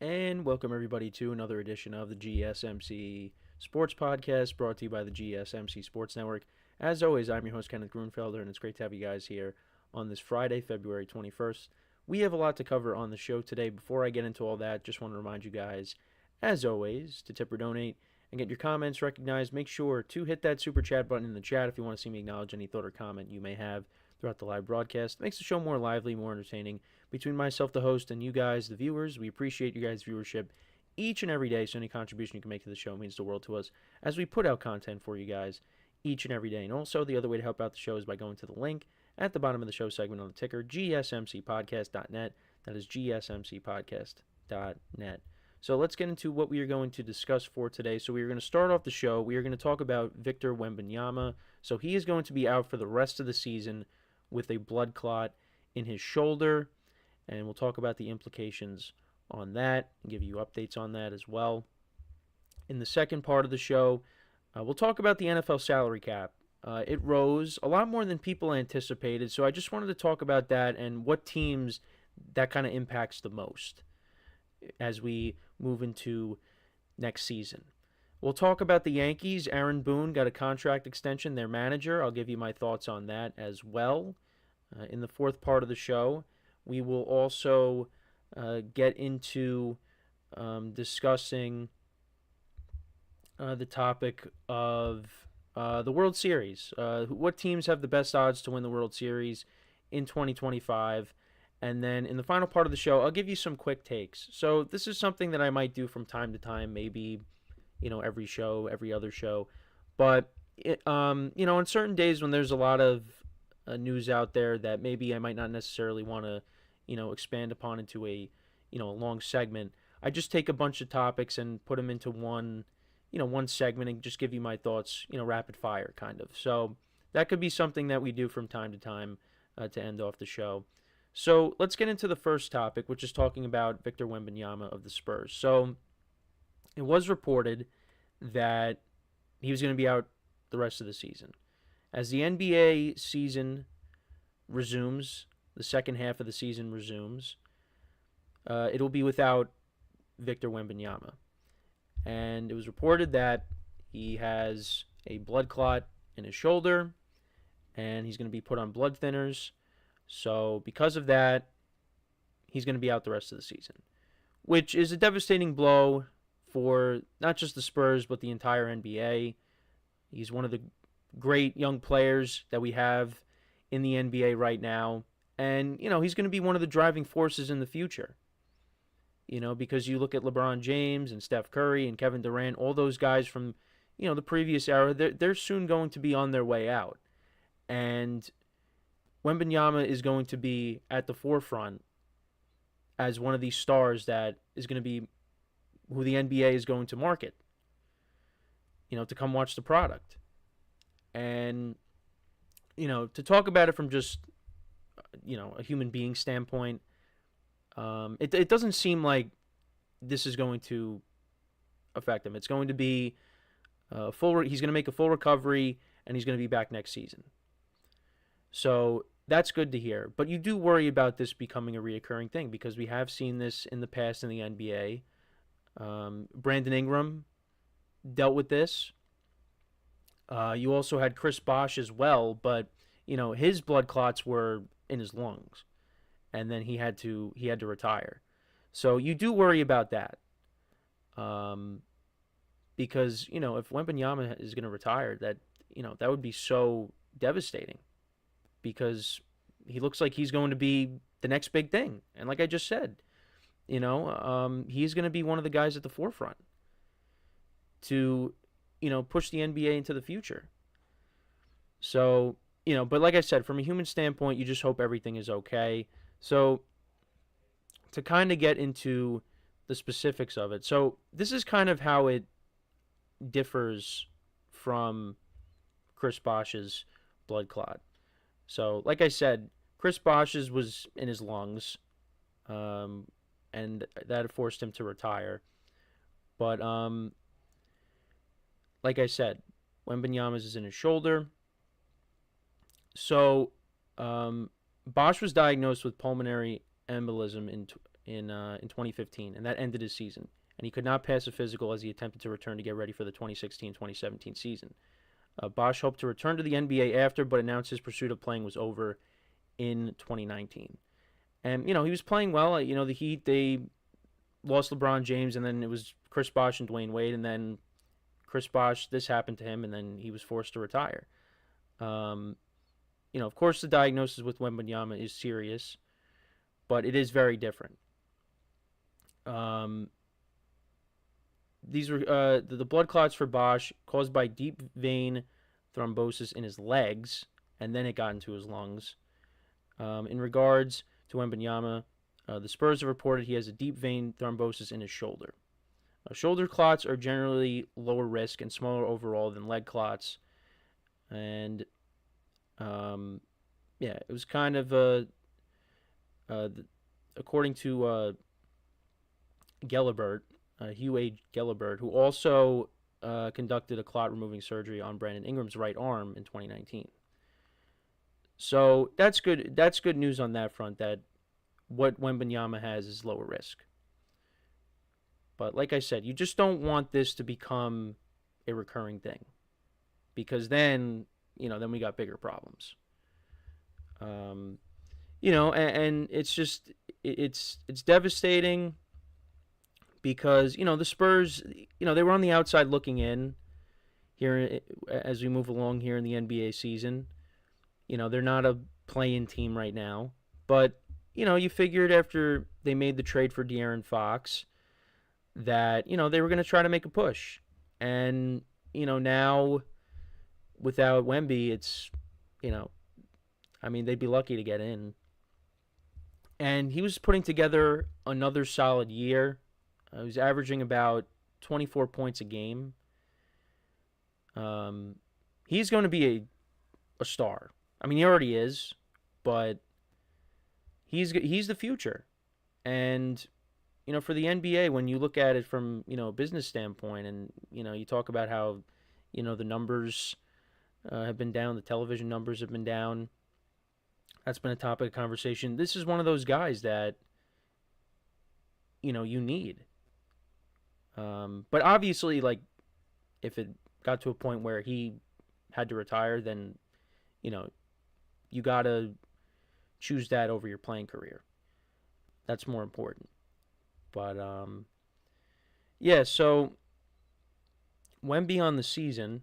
And welcome everybody to another edition of the GSMC Sports Podcast brought to you by the GSMC Sports Network. As always, I'm your host Kenneth Grunfelder, and it's great to have you guys here on this Friday, February 21st. We have a lot to cover on the show today. Before I get into all that, just want to remind you guys, as always, to tip or donate and get your comments recognized. Make sure to hit that super chat button in the chat if you want to see me acknowledge any thought or comment you may have throughout the live broadcast. It makes the show more lively, more entertaining. Between myself, the host, and you guys, the viewers, we appreciate you guys' viewership each and every day, so any contribution you can make to the show means the world to us as we put out content for you guys each and every day. And also, the other way to help out the show is by going to the link at the bottom of the show segment on the ticker, GSMCpodcast.net. That is GSMCpodcast.net. So let's get into what we are going to discuss for today. So we are going to start off the show. We are going to talk about Victor Wembanyama. So he is going to be out for the rest of the season with a blood clot in his shoulder, and we'll talk about the implications on that and give you updates on that as well. In the second part of the show, we'll talk about the NFL salary cap. It rose a lot more than people anticipated, so I just wanted to talk about that and what teams that kind of impacts the most as we move into next season. We'll talk about the Yankees. Aaron Boone got a contract extension, their manager. I'll give you my thoughts on that as well. In the fourth part of the show, we will also get into discussing the topic of the World Series. What teams have the best odds to win the World Series in 2025? And then in the final part of the show, I'll give you some quick takes. So this is something that I might do from time to time, maybe, every show, every other show. But, on certain days when there's a lot of news out there that maybe I might not necessarily want to, expand upon into a long segment, I just take a bunch of topics and put them into one segment and just give you my thoughts, rapid fire kind of. So that could be something that we do from time to time to end off the show. So let's get into the first topic, which is talking about Victor Wembanyama of the Spurs. So it was reported that he was going to be out the rest of the season. As the NBA season resumes, the second half of the season resumes, it'll be without Victor Wembanyama. And it was reported that he has a blood clot in his shoulder, and he's going to be put on blood thinners. So because of that, he's going to be out the rest of the season, which is a devastating blow for not just the Spurs, but the entire NBA. He's one of the great young players that we have in the NBA right now. And, he's going to be one of the driving forces in the future. Because you look at LeBron James and Steph Curry and Kevin Durant, all those guys from, the previous era, they're soon going to be on their way out. And Wembanyama is going to be at the forefront as one of these stars that is going to be who the NBA is going to market, to come watch the product. And, to talk about it from just, a human being standpoint, it doesn't seem like this is going to affect him. It's going to be he's going to make a full recovery, and he's going to be back next season. So that's good to hear. But you do worry about this becoming a reoccurring thing because we have seen this in the past in the NBA. Brandon Ingram dealt with this. You also had Chris Bosh as well, but his blood clots were in his lungs, and then he had to retire. So you do worry about that, because if Wembanyama is going to retire, that that would be so devastating, because he looks like he's going to be the next big thing, and like I just said, he's going to be one of the guys at the forefront to push the NBA into the future. So, but like I said, from a human standpoint, you just hope everything is okay. So, to kind of get into the specifics of it. So, this is kind of how it differs from Chris Bosh's blood clot. So, like I said, Chris Bosh's was in his lungs, and that forced him to retire. But, like I said, Wembanyama's is in his shoulder. So, Bosh was diagnosed with pulmonary embolism in 2015, and that ended his season. And he could not pass a physical as he attempted to return to get ready for the 2016-2017 season. Bosch hoped to return to the NBA after, but announced his pursuit of playing was over in 2019. And, he was playing well. The Heat, they lost LeBron James, and then it was Chris Bosh and Dwayne Wade, and then Chris Bosh, this happened to him, and then he was forced to retire. Of course, the diagnosis with Wembanyama is serious, but it is very different. These were the blood clots for Bosch caused by deep vein thrombosis in his legs, and then it got into his lungs. In regards to Wembanyama, the Spurs have reported he has a deep vein thrombosis in his shoulder. Shoulder clots are generally lower risk and smaller overall than leg clots, and it was kind of according to Gelabert, Hugh A. Gelabert, who also conducted a clot removing surgery on Brandon Ingram's right arm in 2019. So that's good. That's good news on that front. That what Wembanyama has is lower risk. But like I said, you just don't want this to become a recurring thing, because then we got bigger problems. And it's just it's devastating because the Spurs, they were on the outside looking in here as we move along here in the NBA season. They're not a play-in team right now, but you figured after they made the trade for De'Aaron Fox that they were going to try to make a push, and now without Wemby, it's they'd be lucky to get in. And he was putting together another solid year. He was averaging about 24 points a game. He's going to be a star. He already is, but he's the future. And for the NBA, when you look at it from a business standpoint, and you talk about how the numbers have been down, the television numbers have been down. That's been a topic of conversation. This is one of those guys that you need. But obviously, like, if it got to a point where he had to retire, then you gotta choose that over your playing career. That's more important. But so Wemby on the season,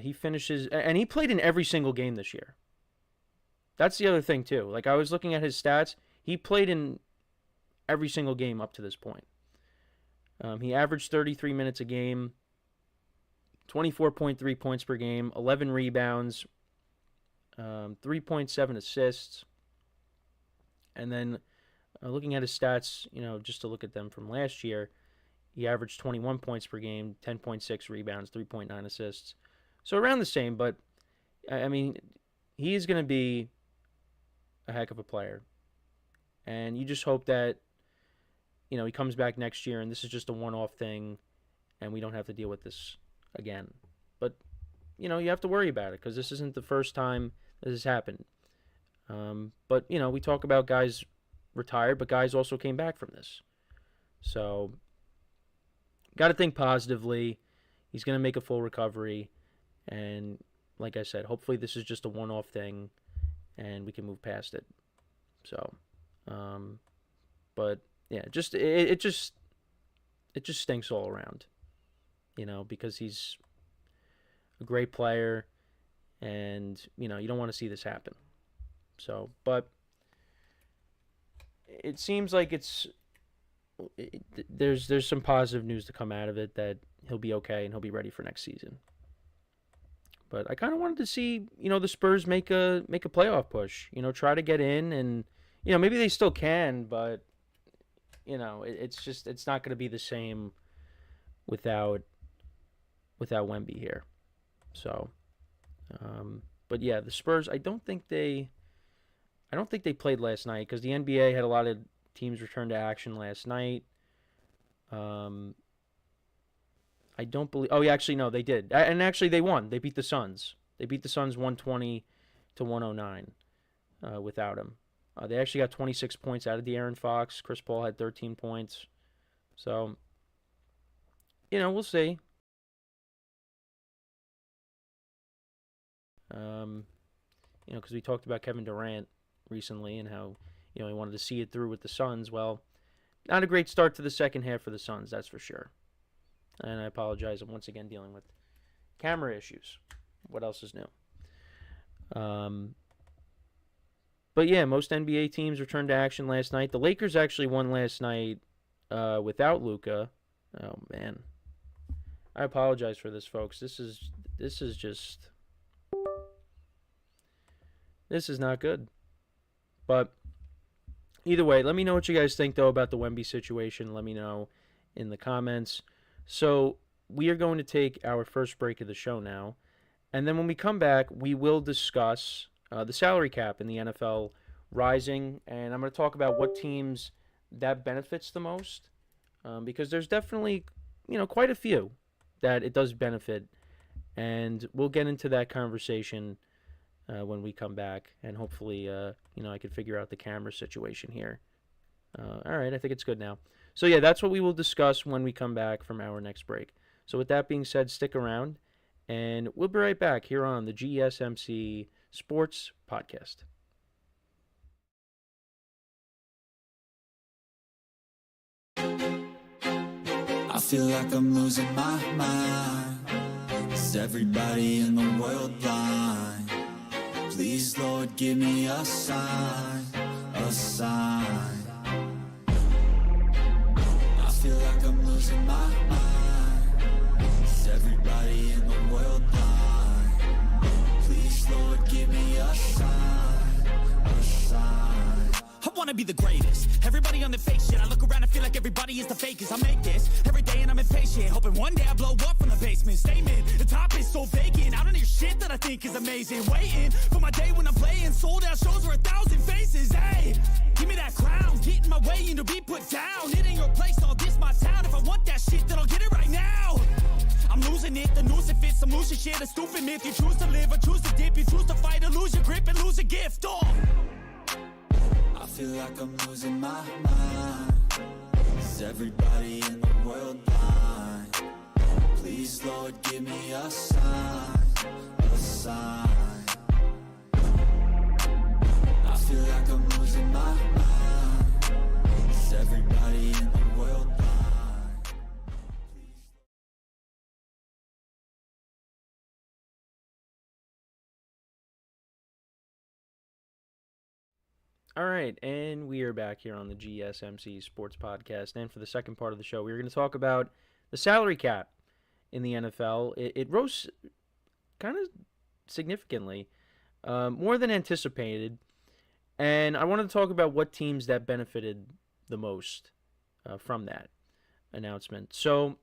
he finishes, and he played in every single game this year. That's the other thing too. Like, I was looking at his stats, he played in every single game up to this point. He averaged 33 minutes a game, 24.3 points per game, 11 rebounds, 3.7 assists, and then looking at his stats, just to look at them from last year, he averaged 21 points per game, 10.6 rebounds, 3.9 assists. So around the same, but he's going to be a heck of a player. And you just hope that, he comes back next year and this is just a one-off thing and we don't have to deal with this again. But, you have to worry about it because this isn't the first time this has happened. But, we talk about guys retired, but guys also came back from this. So, got to think positively. He's going to make a full recovery. And like I said, hopefully this is just a one-off thing and we can move past it. So, but yeah, it just stinks all around, because he's a great player and, you don't want to see this happen. So, but it seems like there's some positive news to come out of it, that he'll be okay and he'll be ready for next season. But I kind of wanted to see, the Spurs make a playoff push, try to get in, and, maybe they still can, but, it's not going to be the same without Wemby here. So, but yeah, the Spurs, I don't think they played last night because the NBA had a lot of teams return to action last night. I don't believe. Oh, yeah, actually, no, they did. And actually, they won. They beat the Suns. They beat the Suns 120-109 without him. They actually got 26 points out of De'Aaron Fox. Chris Paul had 13 points. So, we'll see. Because we talked about Kevin Durant recently and how, he wanted to see it through with the Suns. Well, not a great start to the second half for the Suns, that's for sure. And I apologize. I'm once again dealing with camera issues. What else is new? But yeah, most NBA teams returned to action last night. The Lakers actually won last night without Luka. Oh man, I apologize for this, folks. This is not good. But either way, let me know what you guys think though about the Wemby situation. Let me know in the comments. So we are going to take our first break of the show now, and then when we come back, we will discuss the salary cap in the NFL rising, and I'm going to talk about what teams that benefits the most, because there's definitely, quite a few that it does benefit, and we'll get into that conversation when we come back, and hopefully, I can figure out the camera situation here. All right, I think it's good now. So yeah, that's what we will discuss when we come back from our next break. So with that being said, stick around, and we'll be right back here on the GSMC Sports Podcast. I feel like I'm losing my mind. Is everybody in the world blind? Please, Lord, give me a sign, a sign. I feel like I'm losing my mind. Is everybody in the world blind? Please, Lord, give me a sign, a sign. I wanna be the greatest. Everybody on the fake shit. I look around and feel like everybody is the fakest. I make this every day and I'm impatient, hoping one day I blow up from the basement. Statement, the top is so vacant. I don't hear shit that I think is amazing. Waiting for my day when I'm playing sold out shows for 1,000 faces. Hey, give me that crown, get in my way and to be put down. It ain't your place, all this my town. If I want that shit, then I'll get it right now. I'm losing it, the noose it fits, some losing shit, a stupid myth. You choose to live or choose to dip, you choose to fight or lose your grip and lose a gift. Oh, I feel like I'm losing my mind. Is everybody in the world blind? Please, Lord, give me a sign, a sign. I feel like I'm losing my mind. Is everybody in the world blind? All right, and we are back here on the GSMC Sports Podcast. And for the second part of the show, we're going to talk about the salary cap in the NFL. It rose kind of significantly, more than anticipated. And I wanted to talk about what teams that benefited the most from that announcement. So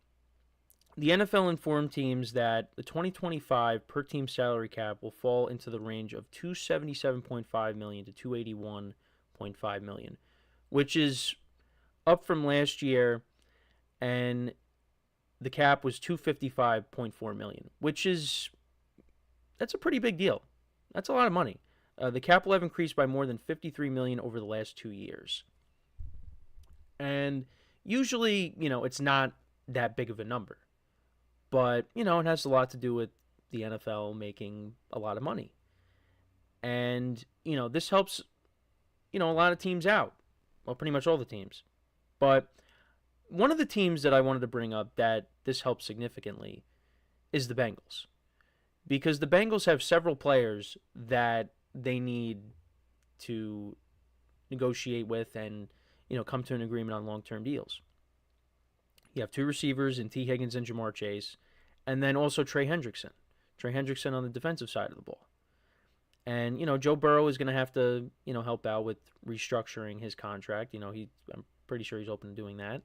the NFL informed teams that the 2025 per team salary cap will fall into the range of $277.5 million to $281.5 million, which is up from last year, and the cap was $255.4 million, that's a pretty big deal. That's a lot of money. The cap will have increased by more than $53 million over the last 2 years. And usually, it's not that big of a number. But, it has a lot to do with the NFL making a lot of money. And, this helps, a lot of teams out. Well, pretty much all the teams. But one of the teams that I wanted to bring up that this helps significantly is the Bengals. Because the Bengals have several players that they need to negotiate with and, come to an agreement on long-term deals. You have two receivers in T. Higgins and Jamar Chase, and then also Trey Hendrickson. Trey Hendrickson on the defensive side of the ball. And, Joe Burrow is going to have to, help out with restructuring his contract. I'm pretty sure he's open to doing that.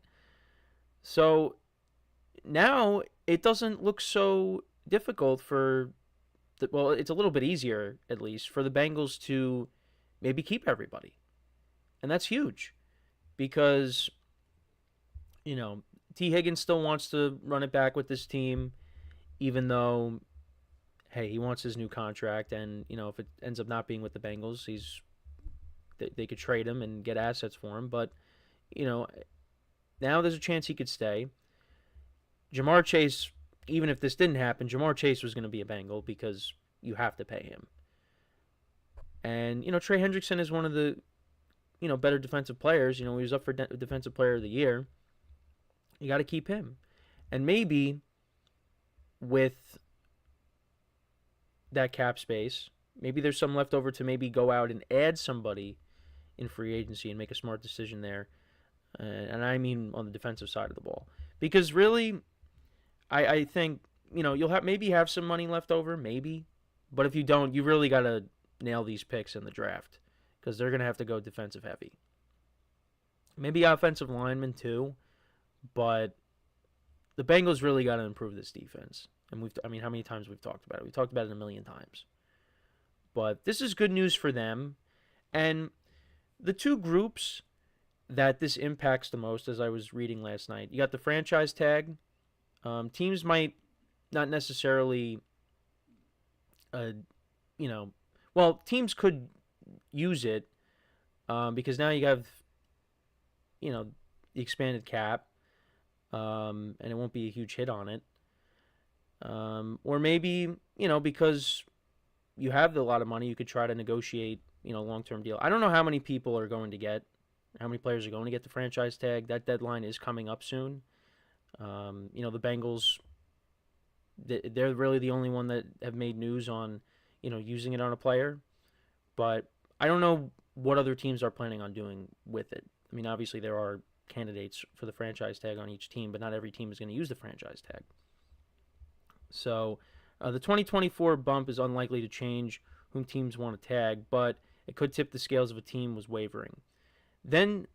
So now it doesn't look so difficult it's a little bit easier, at least, for the Bengals to maybe keep everybody. And that's huge because, T. Higgins still wants to run it back with this team, even though, hey, he wants his new contract. And, if it ends up not being with the Bengals, he's they could trade him and get assets for him. But, you know, now there's a chance he could stay. Jamar Chase, even if this didn't happen, Jamar Chase was going to be a Bengal because you have to pay him. And, Trey Hendrickson is one of the, better defensive players. He was up for Defensive Player of the Year. You got to keep him. And maybe with that cap space, maybe there's some left over to maybe go out and add somebody in free agency and make a smart decision there. And I mean on the defensive side of the ball. Because really, I think, you'll maybe have some money left over, maybe. But if you don't, you really got to nail these picks in the draft because they're going to have to go defensive heavy. Maybe offensive linemen too, but the Bengals really got to improve this defense. And how many times we've talked about it? We've talked about it a million times. But this is good news for them. And the two groups that this impacts the most, as I was reading last night, you got the franchise tag. Teams might not necessarily, teams could use it because now you have, the expanded cap, and it won't be a huge hit on it. Or maybe, because you have a lot of money, you could try to negotiate, long-term deal. I don't know how many people are going to get, how many players are going to get the franchise tag. That deadline is coming up soon. The Bengals, they're really the only one that have made news on, using it on a player. But I don't know what other teams are planning on doing with it. I mean, obviously there are candidates for the franchise tag on each team, but not every team is going to use the franchise tag. So the 2024 bump is unlikely to change whom teams want to tag, but it could tip the scales if a team was wavering. Then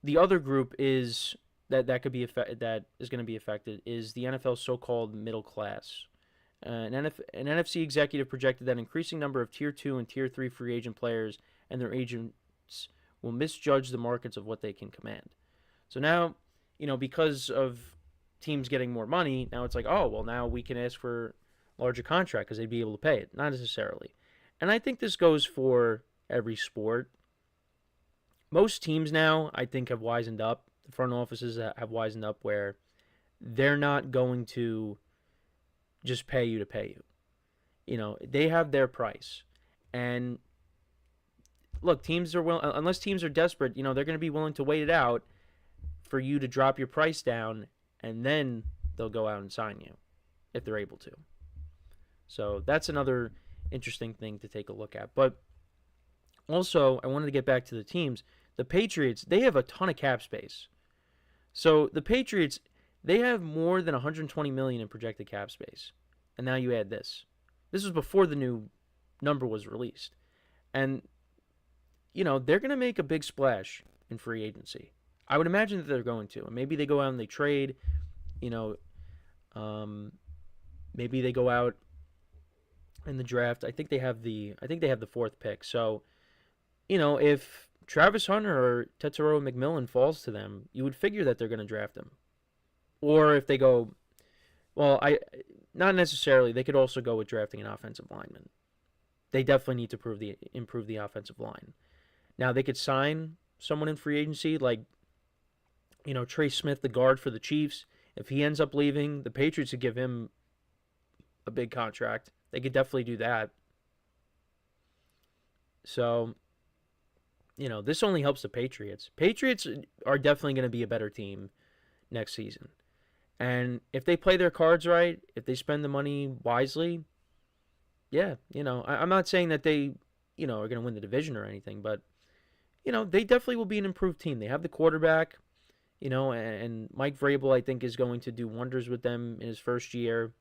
the other group is that is going to be affected is the NFL's so-called middle class. An NFC executive projected that an increasing number of Tier 2 and Tier 3 free agent players and their agents will misjudge the markets of what they can command. So now, because of teams getting more money, now it's like, oh, well, now we can ask for a larger contract because they'd be able to pay it. Not necessarily. And I think this goes for every sport. Most teams now, I think, have wisened up. The front offices have wisened up where they're not going to just pay you to pay you. They have their price. And look, teams are unless teams are desperate, they're going to be willing to wait it out for you to drop your price down, and then they'll go out and sign you if they're able to. So that's another interesting thing to take a look at. But also, I wanted to get back to the teams. The Patriots, they have a ton of cap space. So the Patriots, they have more than $120 million in projected cap space. And now you add this. This was before the new number was released. And, they're going to make a big splash in free agency. I would imagine that they're going to. And maybe they go out and they trade. Maybe they go out in the draft. I think they have the fourth pick. So, if Travis Hunter or Tetsuo McMillan falls to them, you would figure that they're going to draft him. Or if they go, not necessarily. They could also go with drafting an offensive lineman. They definitely need to improve the offensive line. Now, they could sign someone in free agency like, Trey Smith, the guard for the Chiefs. If he ends up leaving, the Patriots would give him a big contract. They could definitely do that. So, this only helps the Patriots. Patriots are definitely going to be a better team next season. And if they play their cards right, if they spend the money wisely, yeah, I'm not saying that they, are going to win the division or anything, but, they definitely will be an improved team. They have the quarterback, and Mike Vrabel, I think, is going to do wonders with them in his first year.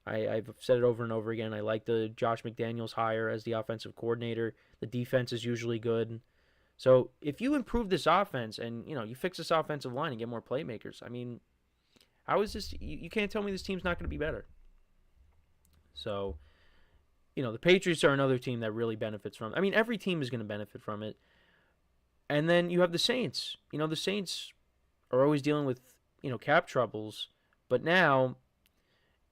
I've said it over and over again. I like the Josh McDaniels hire as the offensive coordinator. The defense is usually good. So if you improve this offense and, you fix this offensive line and get more playmakers, I mean, how is this? You can't tell me this team's not going to be better. So, the Patriots are another team that really benefits from it. I mean, every team is going to benefit from it. And then you have the Saints. The Saints are always dealing with, cap troubles. But now,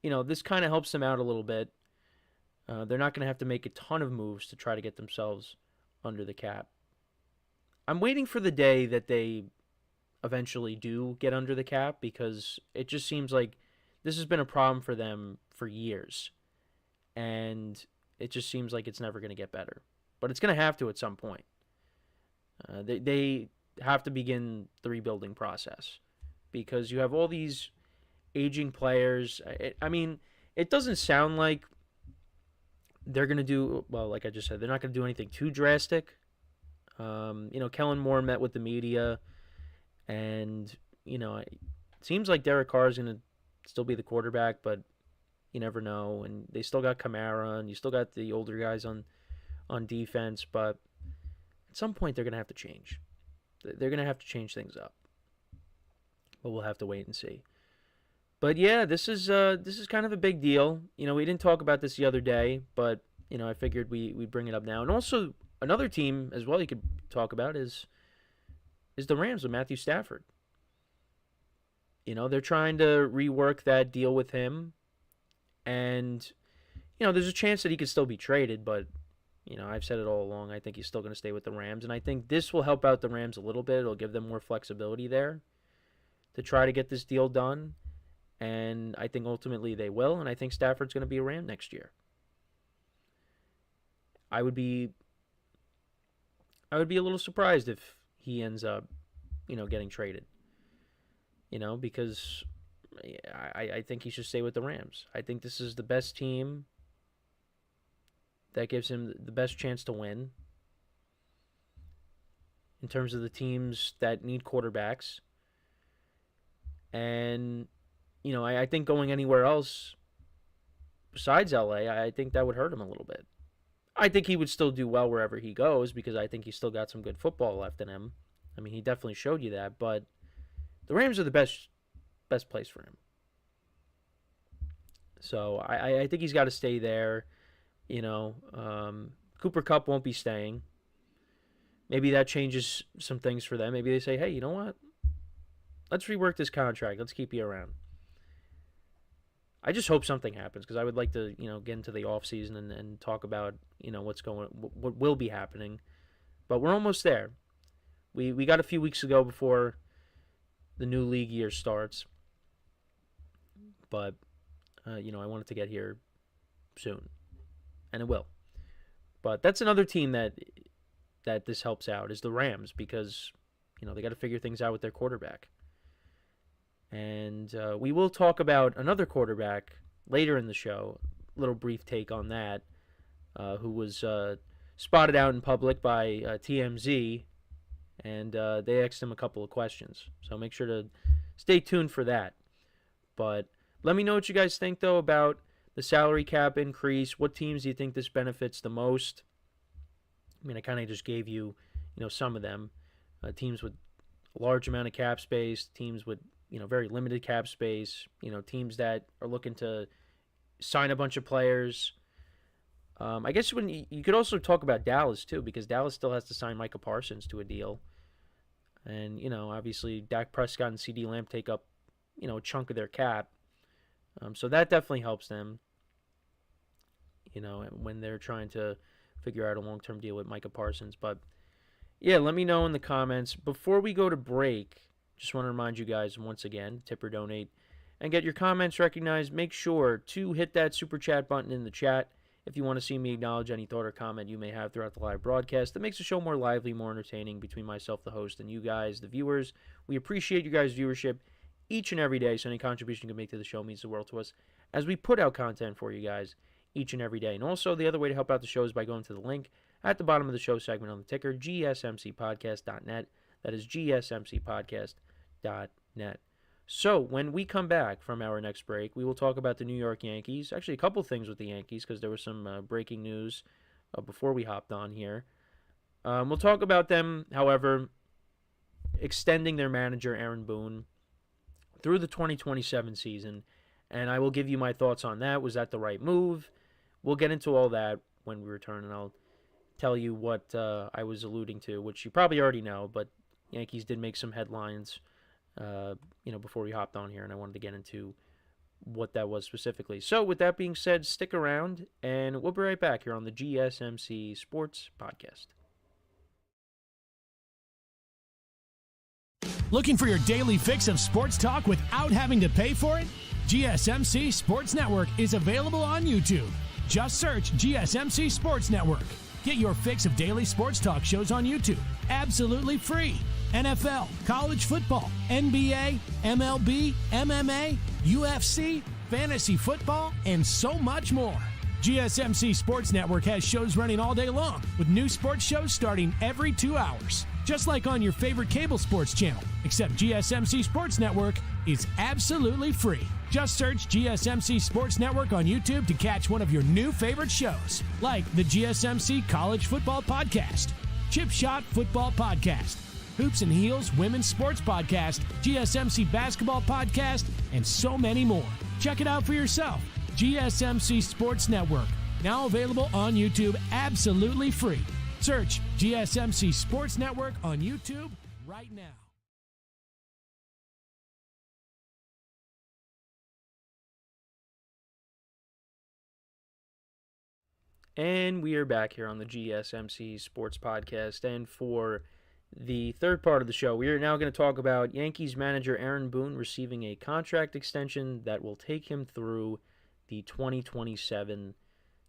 this kind of helps them out a little bit. They're not going to have to make a ton of moves to try to get themselves under the cap. I'm waiting for the day that they eventually do get under the cap, because it just seems like this has been a problem for them for years, and it just seems like it's never going to get better. But it's going to have to at some point. They have to begin the rebuilding process, because you have all these aging players. I mean, it doesn't sound like they're going to do, well, like I just said, they're not going to do anything too drastic. Kellen Moore met with the media, and, it seems like Derek Carr is going to still be the quarterback, but you never know. And they still got Kamara, and you still got the older guys on defense, but at some point they're going to have to change. They're going to have to change things up. But we'll have to wait and see. But yeah, this is kind of a big deal. We didn't talk about this the other day, but I figured we'd bring it up now. And also another team as well you could talk about is the Rams with Matthew Stafford. They're trying to rework that deal with him, and there's a chance that he could still be traded, but I've said it all along. I think he's still going to stay with the Rams, and I think this will help out the Rams a little bit. It'll give them more flexibility there to try to get this deal done. And I think ultimately they will, and I think Stafford's going to be a Ram next year. I would be a little surprised if he ends up, getting traded. Because I think he should stay with the Rams. I think this is the best team that gives him the best chance to win in terms of the teams that need quarterbacks. And I think going anywhere else besides LA, I think that would hurt him a little bit. I think he would still do well wherever he goes, because I think he's still got some good football left in him. I mean, he definitely showed you that, but the Rams are the best place for him. So I think he's got to stay there. Cooper Kupp won't be staying. Maybe that changes some things for them. Maybe they say, hey, you know what? Let's rework this contract. Let's keep you around. I just hope something happens, because I would like to, get into the offseason and talk about, what will be happening. But we're almost there. We got a few weeks ago before the new league year starts. But, I want it to get here soon. And it will. But that's another team that this helps out, is the Rams, because, they got to figure things out with their quarterback. And we will talk about another quarterback later in the show, little brief take on that, who was spotted out in public by TMZ, and they asked him a couple of questions. So make sure to stay tuned for that. But let me know what you guys think, though, about the salary cap increase. What teams do you think this benefits the most? I mean, I kind of just gave you, some of them. Teams with a large amount of cap space, teams with very limited cap space, teams that are looking to sign a bunch of players. I guess when you could also talk about Dallas too, because Dallas still has to sign Micah Parsons to a deal. And, obviously Dak Prescott and CeeDee Lamb take up, a chunk of their cap. So that definitely helps them, when they're trying to figure out a long-term deal with Micah Parsons. But yeah, let me know in the comments. Before we go to break, just want to remind you guys once again, tip or donate, and get your comments recognized. Make sure to hit that super chat button in the chat if you want to see me acknowledge any thought or comment you may have throughout the live broadcast. That makes the show more lively, more entertaining between myself, the host, and you guys, the viewers. We appreciate you guys' viewership each and every day, so any contribution you can make to the show means the world to us as we put out content for you guys each and every day. And also, the other way to help out the show is by going to the link at the bottom of the show segment on the ticker, GSMCpodcast.net. That is GSMCpodcast.net. So, when we come back from our next break, we will talk about the New York Yankees. Actually, a couple things with the Yankees, because there was some breaking news before we hopped on here. We'll talk about them, however, extending their manager, Aaron Boone, through the 2027 season. And I will give you my thoughts on that. Was that the right move? We'll get into all that when we return, and I'll tell you what I was alluding to, which you probably already know, but Yankees did make some headlines, before we hopped on here, and I wanted to get into what that was specifically. So, with that being said, stick around, and we'll be right back here on the GSMC Sports Podcast. Looking for your daily fix of sports talk without having to pay for it? GSMC Sports Network is available on YouTube. Just search GSMC Sports Network. Get your fix of daily sports talk shows on YouTube, absolutely free. NFL, college football, NBA, MLB, MMA, UFC, fantasy football, and so much more. GSMC Sports Network has shows running all day long, with new sports shows starting every 2 hours. Just like on your favorite cable sports channel, except GSMC Sports Network is absolutely free. Just search GSMC Sports Network on YouTube to catch one of your new favorite shows, like the GSMC College Football Podcast, Chip Shot Football Podcast, Hoops and Heels Women's Sports Podcast, GSMC Basketball Podcast, and so many more. Check it out for yourself. GSMC Sports Network, now available on YouTube absolutely free. Search GSMC Sports Network on YouTube right now. And we are back here on the GSMC Sports Podcast. And for the third part of the show, we are now going to talk about Yankees manager Aaron Boone receiving a contract extension that will take him through the 2027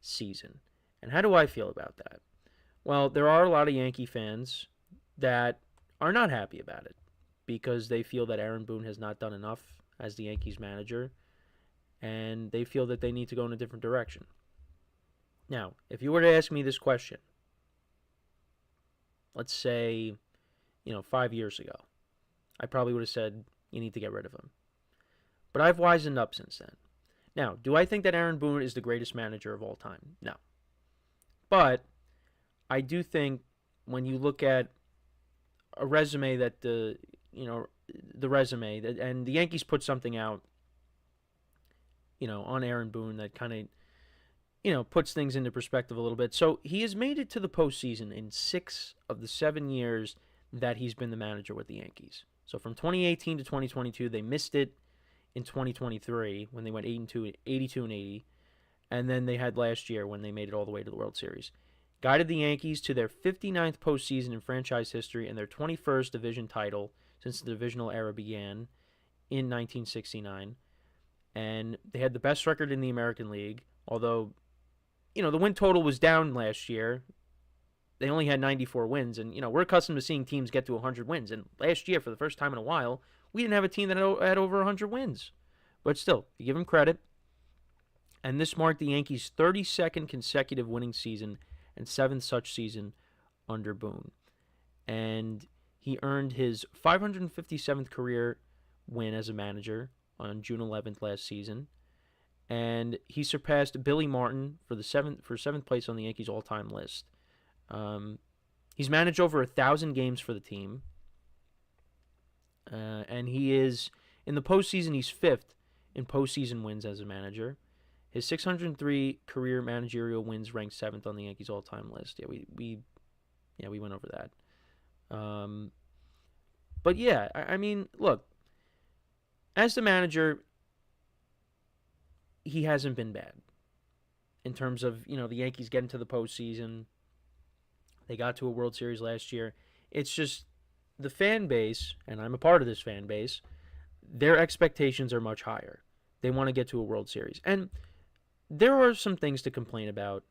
season. And how do I feel about that? Well, there are a lot of Yankee fans that are not happy about it because they feel that Aaron Boone has not done enough as the Yankees manager, and they feel that they need to go in a different direction. Now, if you were to ask me this question, let's say, 5 years ago, I probably would have said, you need to get rid of him. But I've wisened up since then. Now, do I think that Aaron Boone is the greatest manager of all time? No. But I do think when you look at a resume that the resume that, and the Yankees put something out, on Aaron Boone that kind of, puts things into perspective a little bit. So he has made it to the postseason in 6 of the 7 years that he's been the manager with the Yankees. So from 2018 to 2022, they missed it in 2023 when they went 82 and 80. And then they had last year when they made it all the way to the World Series. Guided the Yankees to their 59th postseason in franchise history and their 21st division title since the divisional era began in 1969. And they had the best record in the American League, although, the win total was down last year. They only had 94 wins, and, we're accustomed to seeing teams get to 100 wins. And last year, for the first time in a while, we didn't have a team that had over 100 wins. But still, you give them credit. And this marked the Yankees' 32nd consecutive winning season and 7th such season under Boone. And he earned his 557th career win as a manager on June 11th last season. And he surpassed Billy Martin for seventh place on the Yankees all-time list. He's managed over 1,000 games for the team. And he is, in the postseason, he's 5th in postseason wins as a manager. His 603 career managerial wins ranked 7th on the Yankees all-time list. Yeah, we went over that. But yeah, I mean, look, as the manager, he hasn't been bad in terms of, the Yankees getting to the postseason. They got to a World Series last year. It's just the fan base, and I'm a part of this fan base, their expectations are much higher. They want to get to a World Series. And there are some things to complain about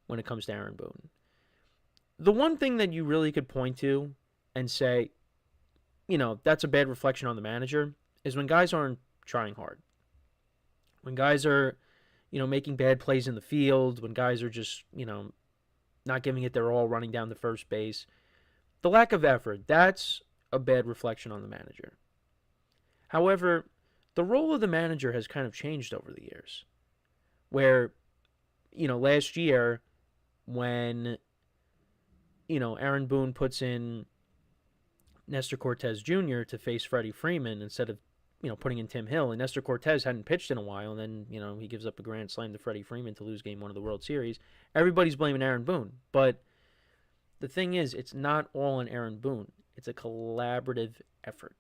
when it comes to Aaron Boone. The one thing that you really could point to and say, that's a bad reflection on the manager, is when guys aren't trying hard. When guys are, making bad plays in the field, when guys are just, not giving it their all, running down to first base. The lack of effort, that's a bad reflection on the manager. However, the role of the manager has kind of changed over the years. Where, last year when, Aaron Boone puts in Nestor Cortez Jr. to face Freddie Freeman instead of, putting in Tim Hill, and Nestor Cortez hadn't pitched in a while, and then, he gives up a grand slam to Freddie Freeman to lose Game 1 of the World Series. Everybody's blaming Aaron Boone, but the thing is, it's not all on Aaron Boone. It's a collaborative effort.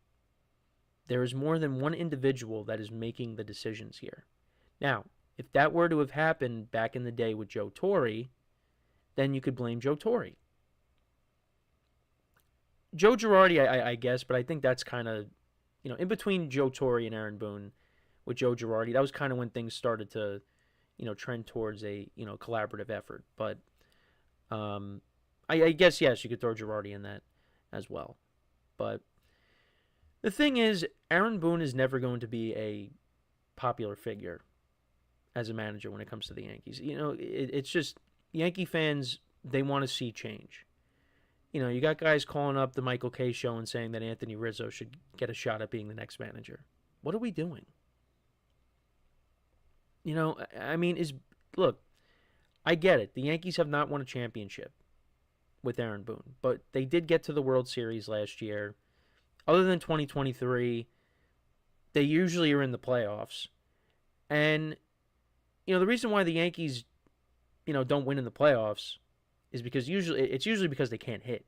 There is more than one individual that is making the decisions here. Now, if that were to have happened back in the day with Joe Torre, then you could blame Joe Torre. Joe Girardi, I guess, but I think that's kind of, in between Joe Torre and Aaron Boone with Joe Girardi, that was kind of when things started to, trend towards a, collaborative effort. But I guess, yes, you could throw Girardi in that as well. But the thing is, Aaron Boone is never going to be a popular figure as a manager when it comes to the Yankees. It's just Yankee fans, they want to see change. You got guys calling up the Michael Kay show and saying that Anthony Rizzo should get a shot at being the next manager. What are we doing? Look, I get it. The Yankees have not won a championship with Aaron Boone, but they did get to the World Series last year. Other than 2023, they usually are in the playoffs. And, the reason why the Yankees, don't win in the playoffs is because it's usually because they can't hit.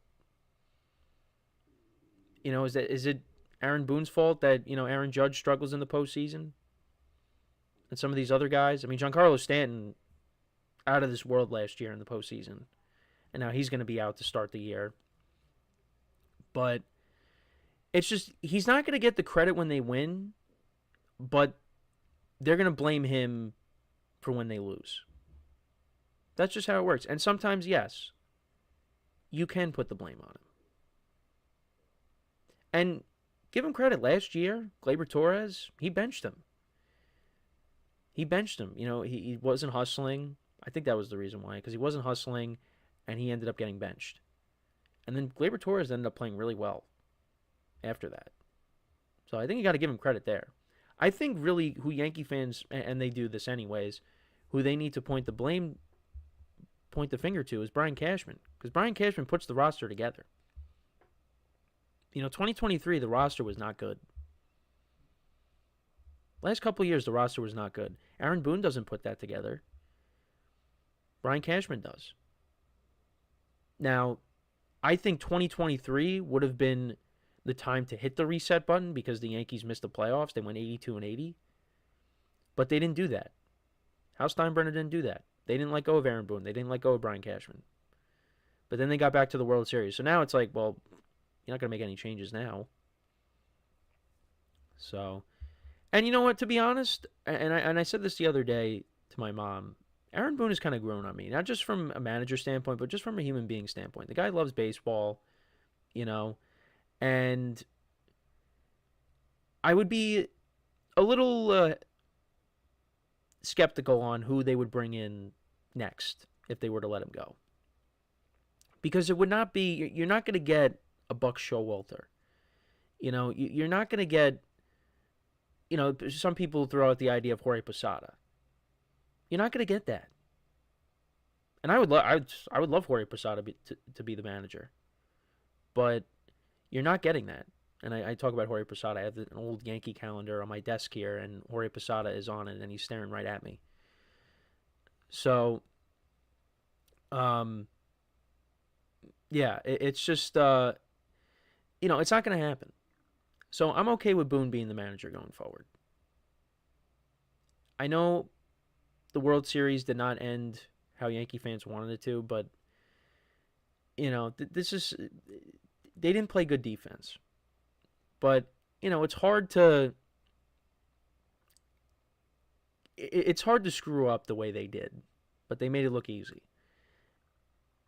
Is it Aaron Boone's fault that, Aaron Judge struggles in the postseason? And some of these other guys? I mean, Giancarlo Stanton, out of this world last year in the postseason. And now he's going to be out to start the year. But it's just, he's not going to get the credit when they win, but they're going to blame him for when they lose. That's just how it works. And sometimes, yes, you can put the blame on him. And give him credit. Last year, Gleyber Torres, he benched him. He wasn't hustling. I think that was the reason why, because he wasn't hustling, and he ended up getting benched. And then Gleyber Torres ended up playing really well after that. So I think you got to give him credit there. I think really who Yankee fans, and they do this anyways, who they need to point the finger to is Brian Cashman, because Brian Cashman puts the roster together. 2023, the roster was not good. Last couple of years, the roster was not good. Aaron Boone doesn't put that together. Brian Cashman does. Now, I think 2023 would have been the time to hit the reset button because the Yankees missed the playoffs. They went 82-80. But they didn't do that. Hal Steinbrenner didn't do that. They didn't let go of Aaron Boone. They didn't let go of Brian Cashman. But then they got back to the World Series. So now it's like, well, you're not going to make any changes now. So, and you know what, to be honest, and I said this the other day to my mom, Aaron Boone has kind of grown on me. Not just from a manager standpoint, but just from a human being standpoint. The guy loves baseball, and I would be a little skeptical on who they would bring in next if they were to let him go. Because it would not be, you're not going to get a Buck Showalter. You're not going to get, some people throw out the idea of Jorge Posada. You're not going to get that. And I would love Jorge Posada to be the manager. But you're not getting that. And I talk about Jorge Posada. I have an old Yankee calendar on my desk here, and Jorge Posada is on it, and he's staring right at me. So, yeah, it's just, it's not going to happen. So I'm okay with Boone being the manager going forward. I know the World Series did not end how Yankee fans wanted it to, but, they didn't play good defense. But, it's hard to screw up the way they did, but they made it look easy.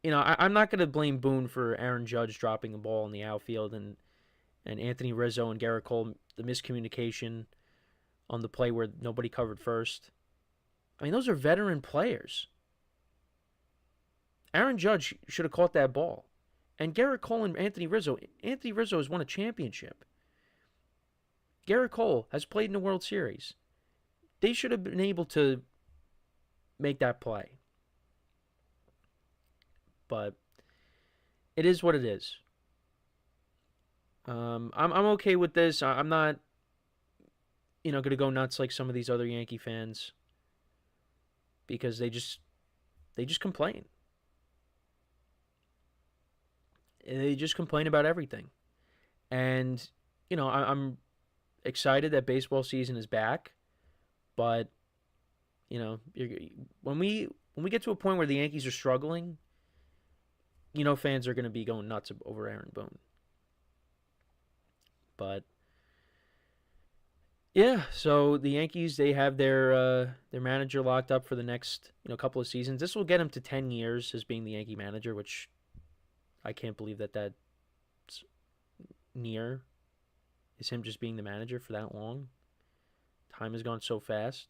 I'm not going to blame Boone for Aaron Judge dropping the ball in the outfield and Anthony Rizzo and Garrett Cole, the miscommunication on the play where nobody covered first. I mean, those are veteran players. Aaron Judge should have caught that ball. And Garrett Cole and Anthony Rizzo has won a championship. Garrett Cole has played in the World Series. They should have been able to make that play. But it is what it is. I'm okay with this. I'm not, going to go nuts like some of these other Yankee fans because they just complain. They just complain about everything. And, I'm excited that baseball season is back, but, when we get to a point where the Yankees are struggling, fans are going to be going nuts over Aaron Boone. But yeah, so the Yankees, they have their manager locked up for the next couple of seasons. This will get him to 10 years as being the Yankee manager, which I can't believe that's near, is him just being the manager for that long. Time has gone so fast.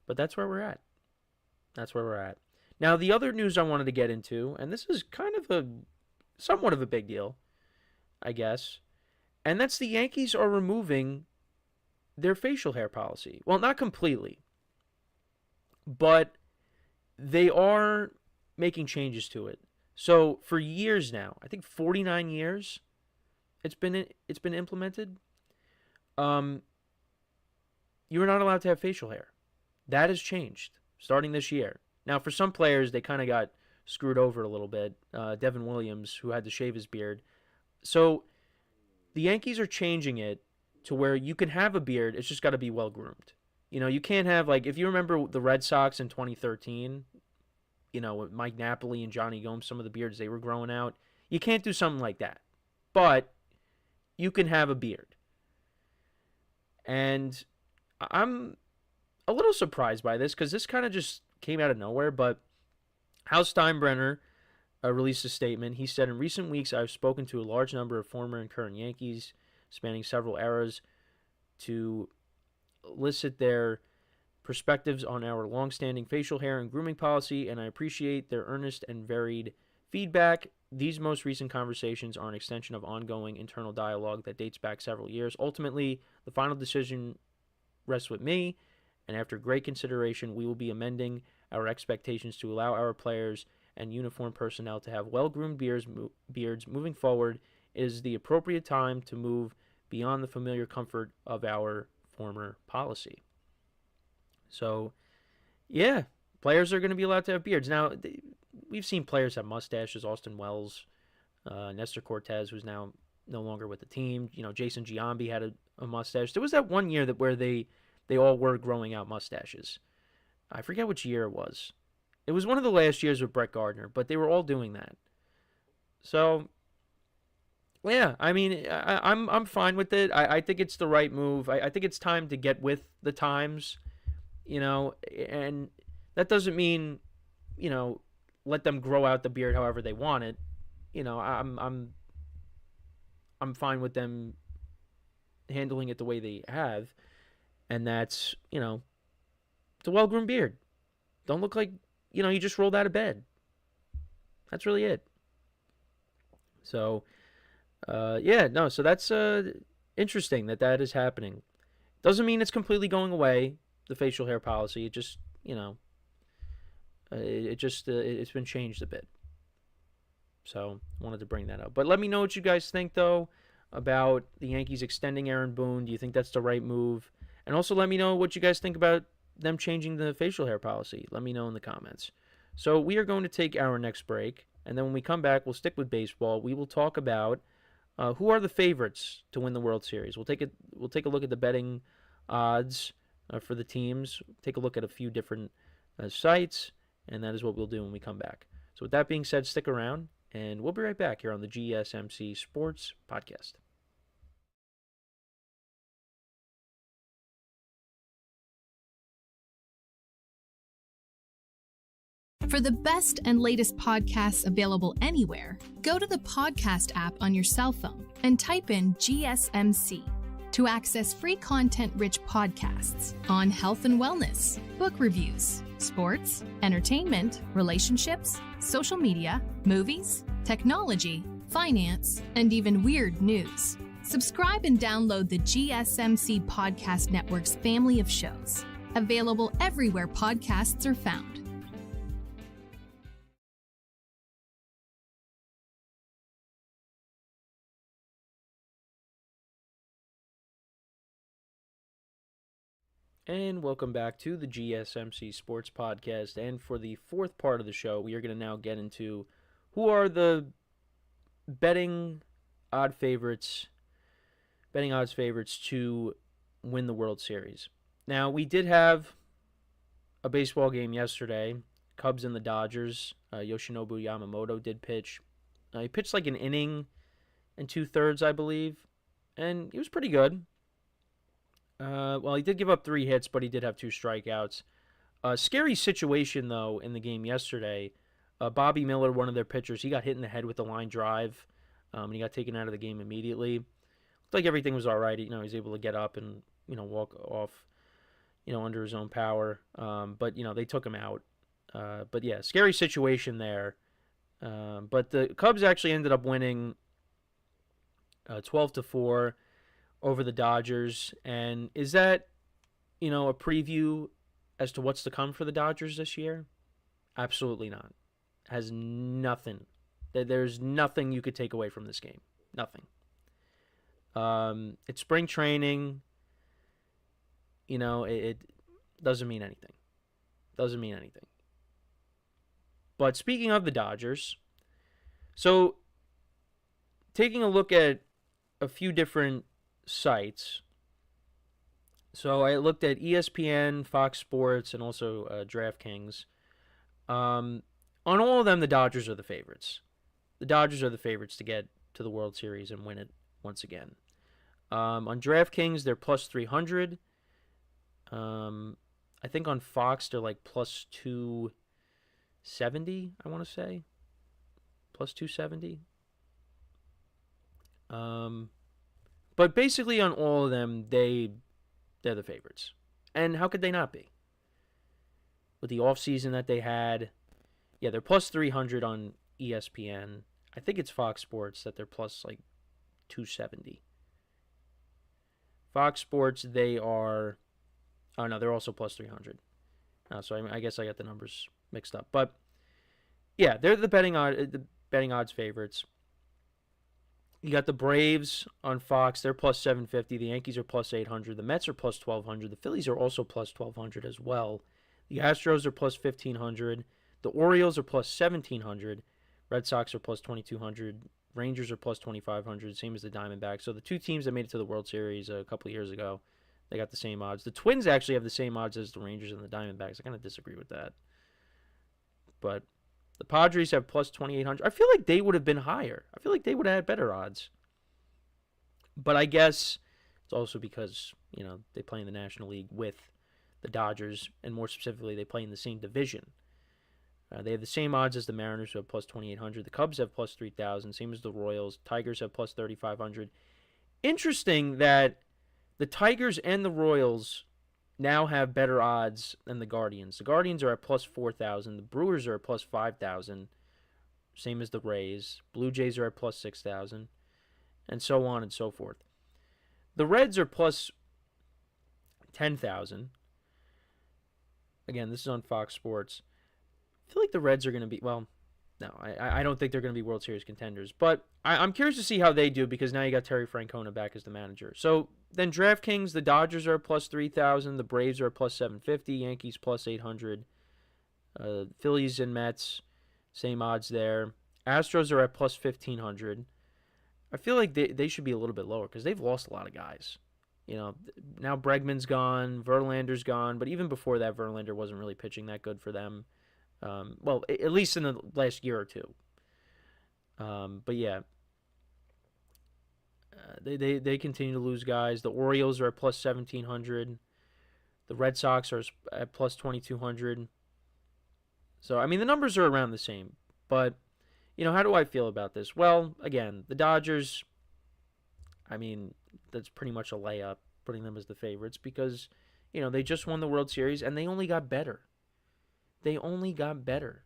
But that's where we're at. That's where we're at. Now, the other news I wanted to get into, and this is kind of somewhat of a big deal, I guess, and that's the Yankees are removing their facial hair policy. Well, not completely, but they are making changes to it. So for years now, I think 49 years, it's been implemented. You're not allowed to have facial hair. That has changed starting this year. Now, for some players, they kind of got screwed over a little bit. Devin Williams, who had to shave his beard. So the Yankees are changing it to where you can have a beard. It's just got to be well groomed. You can't have, like, if you remember the Red Sox in 2013, with Mike Napoli and Johnny Gomes, some of the beards they were growing out. You can't do something like that. But you can have a beard. And I'm a little surprised by this because this kind of just came out of nowhere. But Hal Steinbrenner released a statement. He said, in recent weeks, I've spoken to a large number of former and current Yankees spanning several eras to elicit their perspectives on our longstanding facial hair and grooming policy, and I appreciate their earnest and varied feedback. These most recent conversations are an extension of ongoing internal dialogue that dates back several years. Ultimately, the final decision rests with me, and after great consideration, we will be amending our expectations to allow our players and uniform personnel to have well-groomed beards moving forward. It is the appropriate time to move beyond the familiar comfort of our former policy. So, yeah, players are going to be allowed to have beards. Now, we've seen players have mustaches. Austin Wells, Nestor Cortez, who's now no longer with the team. Jason Giambi had a mustache. There was that one year where they all were growing out mustaches. I forget which year it was. It was one of the last years with Brett Gardner, but they were all doing that. So, yeah, I mean, I'm fine with it. I think it's the right move. I think it's time to get with the times, and that doesn't mean, let them grow out the beard however they want it. I'm fine with them handling it the way they have, and that's, it's a well-groomed beard. Don't look like, you just rolled out of bed. That's really it. So, so that's interesting that is happening. Doesn't mean it's completely going away, the facial hair policy. It just, it's been changed a bit. So, wanted to bring that up. But let me know what you guys think, though, about the Yankees extending Aaron Boone. Do you think that's the right move? And also let me know what you guys think about them changing the facial hair policy. Let me know in the comments. So we are going to take our next break, and then when we come back, we'll stick with baseball. We will talk about who are the favorites to win the World Series. We'll take a look at the betting odds for the teams. Take a look at a few different sites, and that is what we'll do when we come back. So with that being said, stick around, and we'll be right back here on the GSMC Sports Podcast. For the best and latest podcasts available anywhere, go to the podcast app on your cell phone and type in GSMC to access free content-rich podcasts on health and wellness, book reviews, sports, entertainment, relationships, social media, movies, technology, finance, and even weird news. Subscribe and download the GSMC Podcast Network's family of shows, available everywhere podcasts are found. And welcome back to the GSMC Sports Podcast. And for the fourth part of the show, we are going to now get into who are the betting odds favorites to win the World Series. Now, we did have a baseball game yesterday, Cubs and the Dodgers. Yoshinobu Yamamoto did pitch. He pitched like an inning and 2/3, I believe. and he was pretty good. Well, he did give up 3 hits, but he did have 2 strikeouts. Scary situation, though, in the game yesterday. Bobby Miller, one of their pitchers, he got hit in the head with a line drive, and he got taken out of the game immediately. Looked like everything was all right. He was able to get up and, walk off, under his own power. But, they took him out. But, yeah, scary situation there. But the Cubs actually ended up winning 12-4 over the Dodgers. And is that, a preview as to what's to come for the Dodgers this year? Absolutely not. Has nothing. There's nothing you could take away from this game. Nothing. It's spring training. It doesn't mean anything. Doesn't mean anything. But speaking of the Dodgers, so taking a look at a few different sites. So I looked at ESPN, Fox Sports, and also DraftKings. On all of them, the Dodgers are the favorites. The Dodgers are the favorites to get to the World Series and win it once again. On DraftKings, they're plus 300. I think on Fox, they're like plus 270, I want to say. Plus 270. But basically on all of them, they're the favorites. And how could they not be? With the offseason that they had, yeah, they're plus 300 on ESPN. I think it's Fox Sports that they're plus like 270. Fox Sports, they are, oh no, they're also plus 300. So I guess I got the numbers mixed up. But yeah, they're the betting odds favorites. You got the Braves on Fox. They're plus 750. The Yankees are plus 800. The Mets are plus 1,200. The Phillies are also plus 1,200 as well. The Astros are plus 1,500. The Orioles are plus 1,700. Red Sox are plus 2,200. Rangers are plus 2,500. Same as the Diamondbacks. So the two teams that made it to the World Series a couple of years ago, they got the same odds. The Twins actually have the same odds as the Rangers and the Diamondbacks. I kind of disagree with that. But the Padres have plus 2,800. I feel like they would have been higher. I feel like they would have had better odds. But I guess it's also because, they play in the National League with the Dodgers, and more specifically, they play in the same division. They have the same odds as the Mariners, who have plus 2,800. The Cubs have plus 3,000, same as the Royals. Tigers have plus 3,500. Interesting that the Tigers and the Royals now have better odds than the Guardians. The Guardians are at plus 4,000. The Brewers are at plus 5,000, same as the Rays. Blue Jays are at plus 6,000, and so on and so forth. The Reds are plus 10,000. Again, this is on Fox Sports. I feel like the Reds are going to be, well, no, I don't think they're going to be World Series contenders. But I'm curious to see how they do, because now you got Terry Francona back as the manager. So then DraftKings, the Dodgers are plus 3,000. The Braves are plus 750. Yankees plus 800. Phillies and Mets, same odds there. Astros are at plus 1,500. I feel like they should be a little bit lower, because they've lost a lot of guys. Now Bregman's gone, Verlander's gone, but even before that, Verlander wasn't really pitching that good for them. Well, at least in the last year or two. But yeah, they continue to lose guys. The Orioles are at plus 1,700. The Red Sox are at plus 2,200. So, I mean, the numbers are around the same. But, how do I feel about this? Well, again, the Dodgers, I mean, that's pretty much a layup, putting them as the favorites, because, they just won the World Series, and they only got better. They only got better.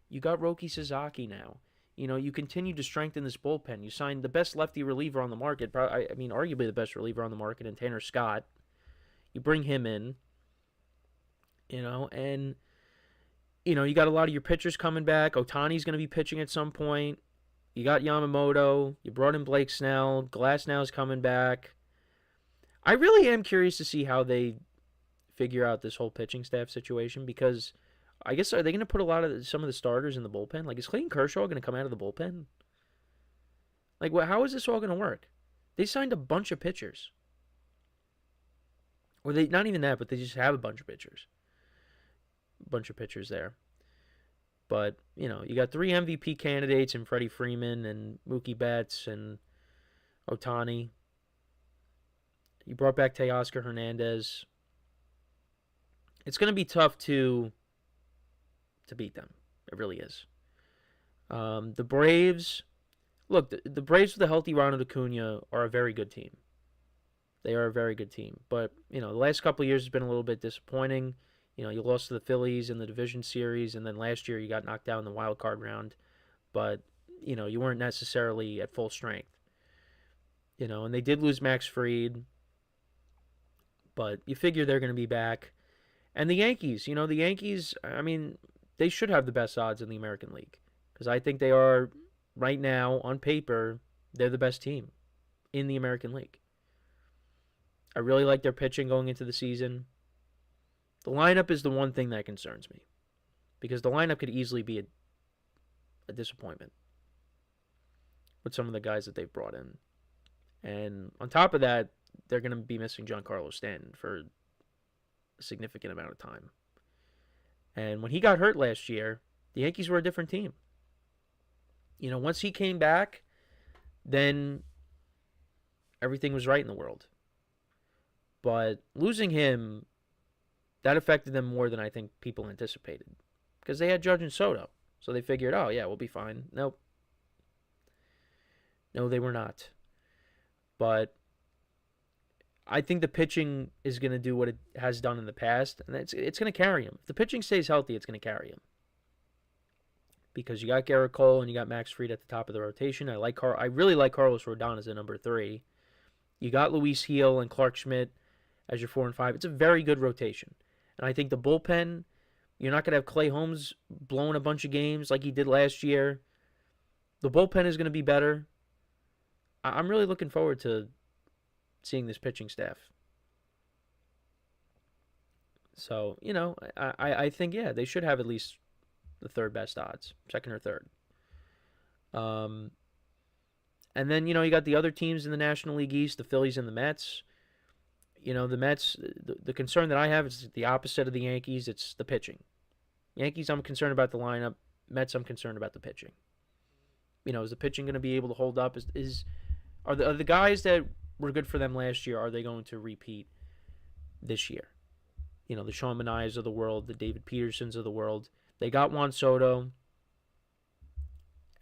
You got Roki Sasaki now. You continue to strengthen this bullpen. You signed the best lefty reliever on the market. Arguably the best reliever on the market in Tanner Scott. You bring him in. And, you got a lot of your pitchers coming back. Ohtani's going to be pitching at some point. You got Yamamoto. You brought in Blake Snell. Glasnow's coming back. I really am curious to see how they figure out this whole pitching staff situation, because I guess, are they going to put some of the starters in the bullpen? Like, is Clayton Kershaw going to come out of the bullpen? Like, how is this all going to work? They signed a bunch of pitchers. Or they, not even that, but they just have a bunch of pitchers. A bunch of pitchers there. But, you got 3 MVP candidates in Freddie Freeman and Mookie Betts and Ohtani. You brought back Teoscar Hernandez. It's going to be tough to beat them. It really is. The Braves, look, the Braves with a healthy Ronald Acuna are a very good team. They are a very good team. But, the last couple of years has been a little bit disappointing. You lost to the Phillies in the division series, and then last year you got knocked out in the wild card round. But, you weren't necessarily at full strength. And they did lose Max Fried, but you figure they're going to be back. And the Yankees, I mean, they should have the best odds in the American League. Because I think they are, right now, on paper, they're the best team in the American League. I really like their pitching going into the season. The lineup is the one thing that concerns me. Because the lineup could easily be a disappointment with some of the guys that they've brought in. And on top of that, they're going to be missing Giancarlo Stanton for a significant amount of time. And when he got hurt last year, the Yankees were a different team. Once he came back, then everything was right in the world. But losing him, that affected them more than I think people anticipated. Because they had Judge and Soto. So they figured, oh, yeah, we'll be fine. Nope. No, they were not. But I think the pitching is going to do what it has done in the past, and it's going to carry him. If the pitching stays healthy, it's going to carry him. Because you got Garrett Cole and you got Max Fried at the top of the rotation. I really like Carlos Rodon as a number 3. You got Luis Gil and Clark Schmidt as your 4 and 5. It's a very good rotation. And I think the bullpen, you're not going to have Clay Holmes blowing a bunch of games like he did last year. The bullpen is going to be better. I'm really looking forward to seeing this pitching staff. So, I think, yeah, they should have at least the third best odds, second or third. And then, you got the other teams in the National League East, the Phillies and the Mets. The Mets, the concern that I have is the opposite of the Yankees. It's the pitching. Yankees, I'm concerned about the lineup. Mets, I'm concerned about the pitching. Is the pitching going to be able to hold up? Are the guys that were good for them last year, are they going to repeat this year? The Sean Manaeas of the world, the David Petersons of the world. They got Juan Soto,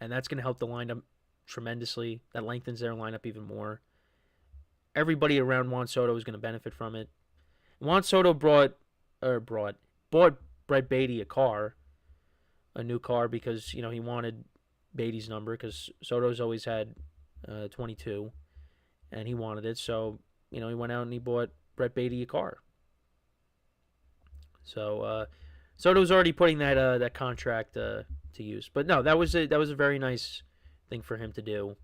and that's going to help the lineup tremendously. That lengthens their lineup even more. Everybody around Juan Soto is going to benefit from it. Juan Soto bought Brett Beatty a new car, because, he wanted Beatty's number, because Soto's always had 22, and he wanted it. So, he went out and he bought Brett Beatty a car. So, Soto's already putting that contract to use. But no, that was a very nice thing for him to do.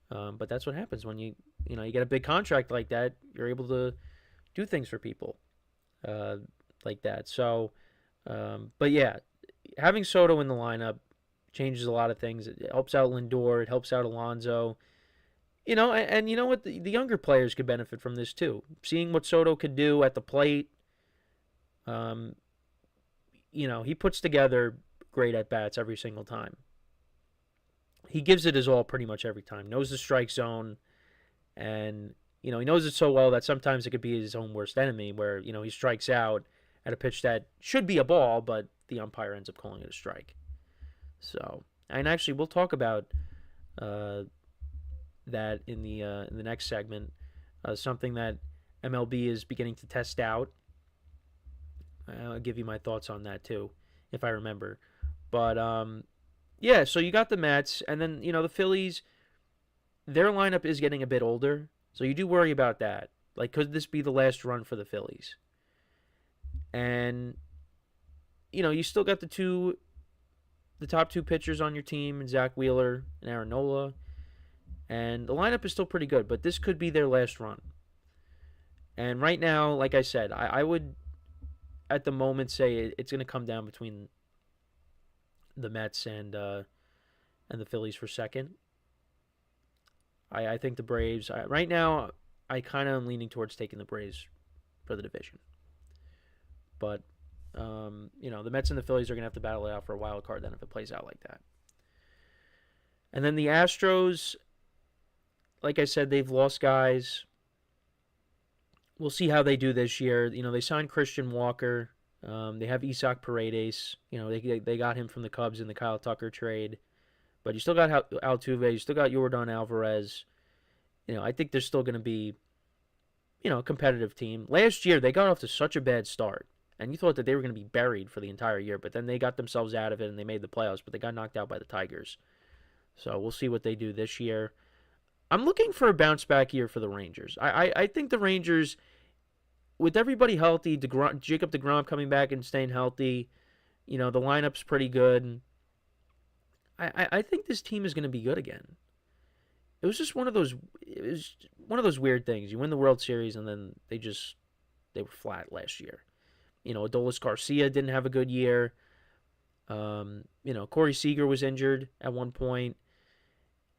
But that's what happens when you get a big contract like that. You're able to do things for people like that. So, but yeah, having Soto in the lineup changes a lot of things. It helps out Lindor. It helps out Alonso. And you know what? The younger players could benefit from this too. Seeing what Soto could do at the plate. He puts together great at-bats every single time. He gives it his all pretty much every time. Knows the strike zone. And, he knows it so well that sometimes it could be his own worst enemy where, he strikes out at a pitch that should be a ball, but the umpire ends up calling it a strike. So, and actually, we'll talk about that in the next segment. Something that MLB is beginning to test out. I'll give you my thoughts on that too, if I remember. But yeah, so you got the Mets, and then the Phillies. Their lineup is getting a bit older, so you do worry about that. Like, could this be the last run for the Phillies? And you still got the top 2 pitchers on your team, Zach Wheeler and Aaron Nola, and the lineup is still pretty good. But this could be their last run. And right now, like I said, I would, at the moment, say it's going to come down between the Mets and the Phillies for second. I think the Braves, right now, I kind of am leaning towards taking the Braves for the division. But, the Mets and the Phillies are going to have to battle it out for a wild card then if it plays out like that. And then the Astros, like I said, they've lost guys. we'll see how they do this year. They signed Christian Walker. They have Isaac Paredes. They got him from the Cubs in the Kyle Tucker trade. But you still got Altuve. You still got Yordan Alvarez. I think they're still going to be, a competitive team. Last year, they got off to such a bad start. And you thought that they were going to be buried for the entire year. But then they got themselves out of it and they made the playoffs. But they got knocked out by the Tigers. So we'll see what they do this year. I'm looking for a bounce back year for the Rangers. I think the Rangers, with everybody healthy, Jacob deGrom coming back and staying healthy, the lineup's pretty good. I think this team is going to be good again. It was one of those weird things. You win the World Series and then they were flat last year. Adolis Garcia didn't have a good year. Corey Seager was injured at one point.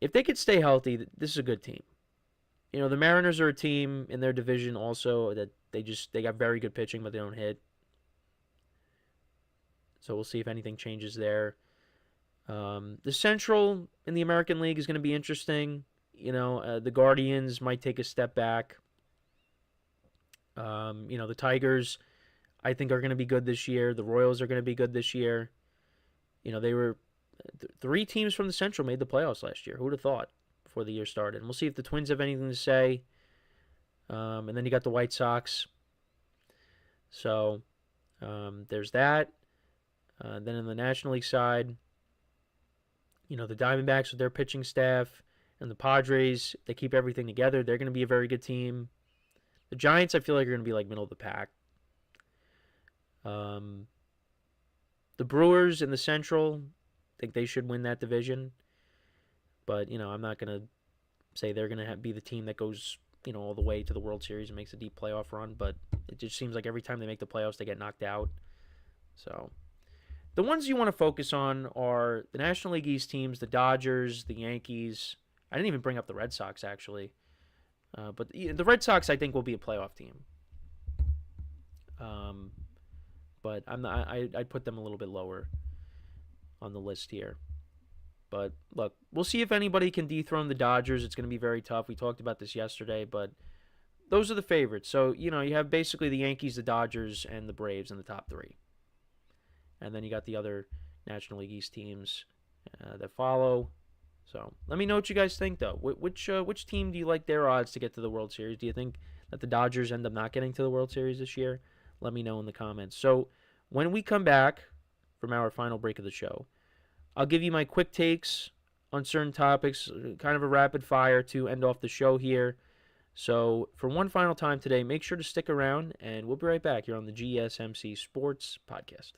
If they could stay healthy, this is a good team. The Mariners are a team in their division also that they got very good pitching, but they don't hit. So we'll see if anything changes there. The Central in the American League is going to be interesting. The Guardians might take a step back. The Tigers, I think, are going to be good this year. The Royals are going to be good this year. They were 3 teams from the Central made the playoffs last year. Who would have thought before the year started? And we'll see if the Twins have anything to say. And then you got the White Sox. So there's that. Then in the National League side, the Diamondbacks with their pitching staff and the Padres, they keep everything together. They're going to be a very good team. The Giants, I feel like, are going to be like middle of the pack. The Brewers in the Central, I think they should win that division. But, I'm not going to say they're going to be the team that goes, all the way to the World Series and makes a deep playoff run. But it just seems like every time they make the playoffs, they get knocked out. So the ones you want to focus on are the National League East teams, the Dodgers, the Yankees. I didn't even bring up the Red Sox, actually. But the Red Sox, I think, will be a playoff team. But I'd put them a little bit lower on the list here. But look, we'll see if anybody can dethrone the Dodgers. It's going to be very tough. We talked about this yesterday, but those are the favorites. So, you have basically the Yankees, the Dodgers, and the Braves in the top 3. And then you got the other National League East teams that follow. So let me know what you guys think, though. Which team do you like their odds to get to the World Series? Do you think that the Dodgers end up not getting to the World Series this year? Let me know in the comments. So when we come back from our final break of the show, I'll give you my quick takes on certain topics, kind of a rapid fire to end off the show here. So for one final time today, make sure to stick around, and we'll be right back here on the GSMC Sports Podcast.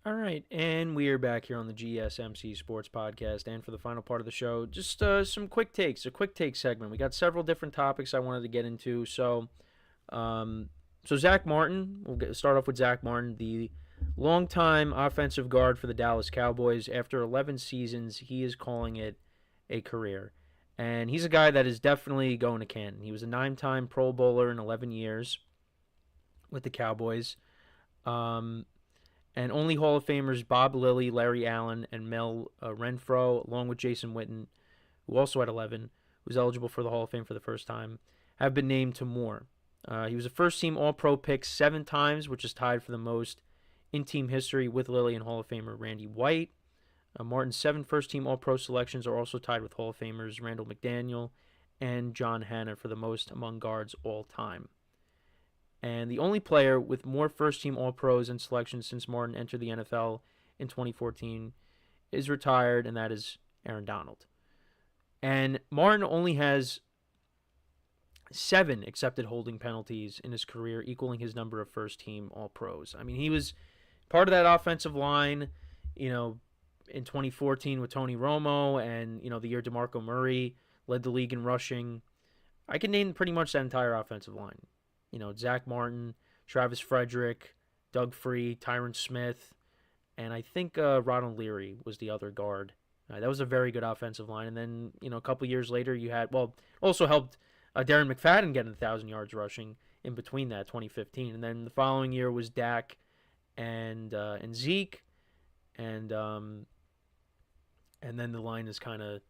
All right, and we are back here on the GSMC Sports Podcast, and for the final part of the show, just some quick takes, a quick take segment. We got several different topics I wanted to get into, so Zach Martin, start off with Zach Martin, the longtime offensive guard for the Dallas Cowboys. After 11 seasons, he is calling it a career, and he's a guy that is definitely going to Canton. He was a 9-time Pro Bowler in 11 years with the Cowboys. And only Hall of Famers Bob Lilly, Larry Allen, and Mel Renfro, along with Jason Witten, who also had 11, was eligible for the Hall of Fame for the first time, have been named to more. He was a first-team All-Pro pick 7 times, which is tied for the most in team history with Lilly and Hall of Famer Randy White. Martin's 7 first-team All-Pro selections are also tied with Hall of Famers Randall McDaniel and John Hanna for the most among guards all time. And the only player with more first-team All-Pros and selections since Martin entered the NFL in 2014 is retired, and that is Aaron Donald. And Martin only has 7 accepted holding penalties in his career, equaling his number of first-team All-Pros. I mean, he was part of that offensive line, in 2014 with Tony Romo, and, the year DeMarco Murray led the league in rushing. I can name pretty much that entire offensive line. Zach Martin, Travis Frederick, Doug Free, Tyron Smith, and I think Ronald Leary was the other guard. That was a very good offensive line. And then, a couple years later, you had, also helped Darren McFadden get 1,000 yards rushing in between that, 2015. And then the following year was Dak and Zeke, and then the line is kind of,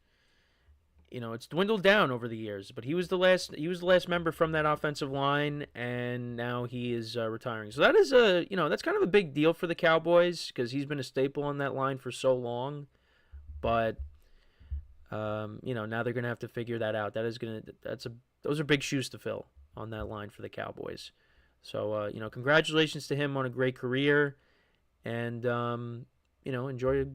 it's dwindled down over the years. But he was the last member from that offensive line, and now he is retiring. So that is that's kind of a big deal for the Cowboys because he's been a staple on that line for so long. But now they're gonna have to figure that out. Those are big shoes to fill on that line for the Cowboys. So congratulations to him on a great career, and enjoy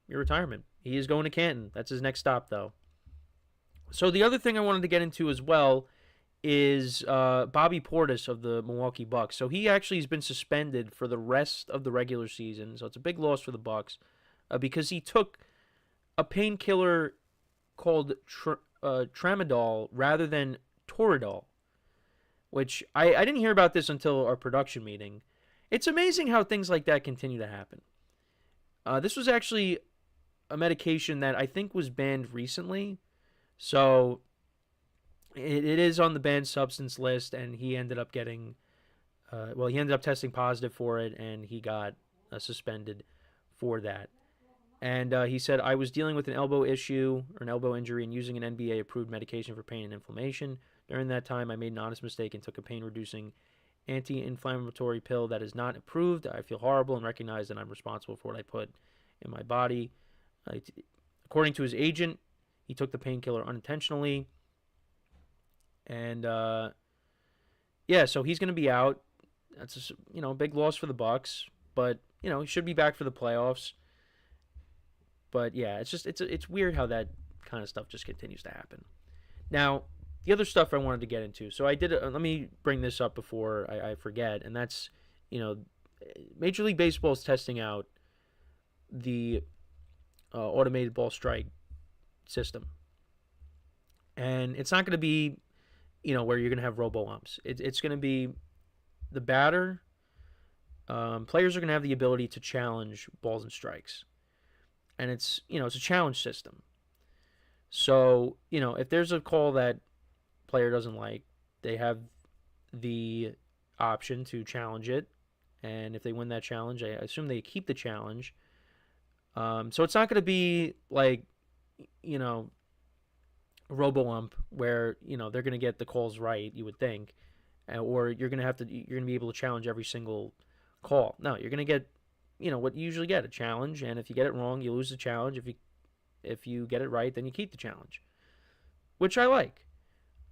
your retirement. He is going to Canton. That's his next stop, though. So the other thing I wanted to get into as well is Bobby Portis of the Milwaukee Bucks. So he actually has been suspended for the rest of the regular season. So it's a big loss for the Bucks because he took a painkiller called tramadol rather than Toradol, which I didn't hear about this until our production meeting. It's amazing how things like that continue to happen. This was actually a medication that I think was banned recently. So it is on the banned substance list, and he ended up getting, he ended up testing positive for it, and he got suspended for that. And he said, I was dealing with an elbow issue or an elbow injury and using an NBA-approved medication for pain and inflammation. During that time, I made an honest mistake and took a pain-reducing anti-inflammatory pill that is not approved. I feel horrible and recognize that I'm responsible for what I put in my body. According to his agent, he took the painkiller unintentionally. And, so he's going to be out. That's a big loss for the Bucks. But, he should be back for the playoffs. But, yeah, it's weird how that kind of stuff just continues to happen. Now, the other stuff I wanted to get into. So I did. Let me bring this up before I forget. And that's, Major League Baseball is testing out the automated ball strike system. And it's not going to be, where you're going to have robo-umps. It's going to be the batter. Players are going to have the ability to challenge balls and strikes. And it's a challenge system. So, if there's a call that player doesn't like, they have the option to challenge it. And if they win that challenge, I assume they keep the challenge. So it's not going to be like, robo-ump where, they're going to get the calls right, you would think. Or you're going to be able to challenge every single call. No, you're going to get, what you usually get, a challenge. And if you get it wrong, you lose the challenge. If you get it right, then you keep the challenge, which I like.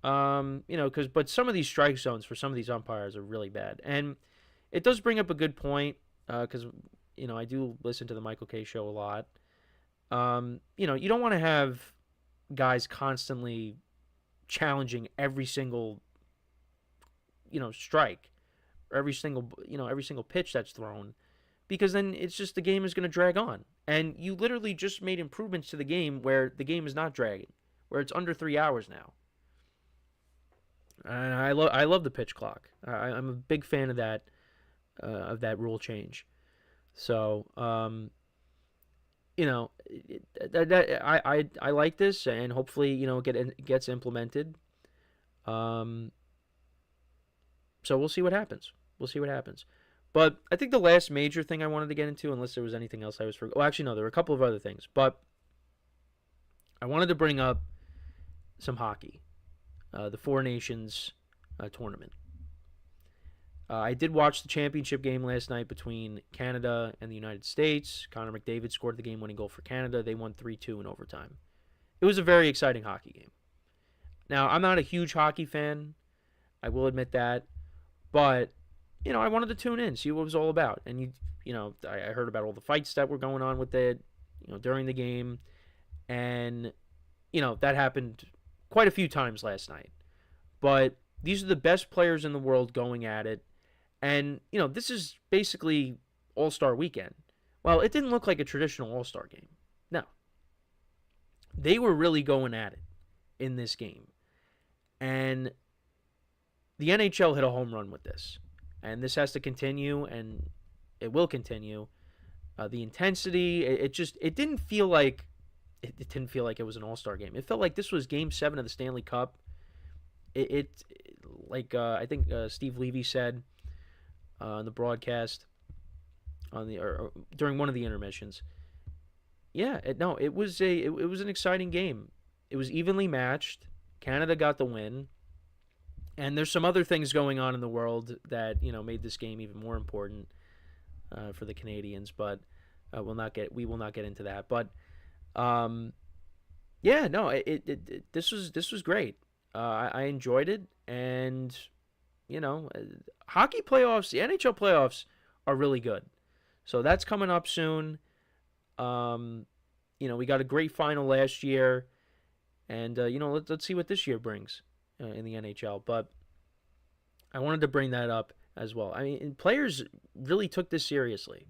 But some of these strike zones for some of these umpires are really bad. And it does bring up a good point, because, I do listen to the Michael K. Show a lot. You don't want to have guys constantly challenging every single, strike, or every single pitch that's thrown, because then it's just the game is going to drag on. And you literally just made improvements to the game where the game is not dragging, where it's under 3 hours now. And I love the pitch clock. I'm a big fan of that rule change. So, I like this, and hopefully, it gets implemented. So we'll see what happens. But I think the last major thing I wanted to get into, unless there was anything else I was forgetting. Well, actually, no, there were a couple of other things. But I wanted to bring up some hockey, the Four Nations tournament. I did watch the championship game last night between Canada and the United States. Connor McDavid scored the game-winning goal for Canada. They won 3-2 in overtime. It was a very exciting hockey game. Now, I'm not a huge hockey fan. I will admit that. But, I wanted to tune in, see what it was all about. And, I heard about all the fights that were going on with it, during the game. And, that happened quite a few times last night. But these are the best players in the world going at it. And, this is basically All-Star Weekend. Well, it didn't look like a traditional All-Star game. No. They were really going at it in this game. And the NHL hit a home run with this. And this has to continue, and it will continue. The intensity, it didn't feel like it was an All-Star game. It felt like this was Game 7 of the Stanley Cup. I think Steve Levy said on the broadcast during one of the intermissions. Yeah, it was an exciting game. It was evenly matched. Canada got the win. And there's some other things going on in the world that, made this game even more important for the Canadians, but we will not get into that. But this was great. I enjoyed it, and hockey playoffs, the NHL playoffs are really good. So that's coming up soon. We got a great final last year, and let's see what this year brings in the NHL. But I wanted to bring that up as well. I mean, players really took this seriously,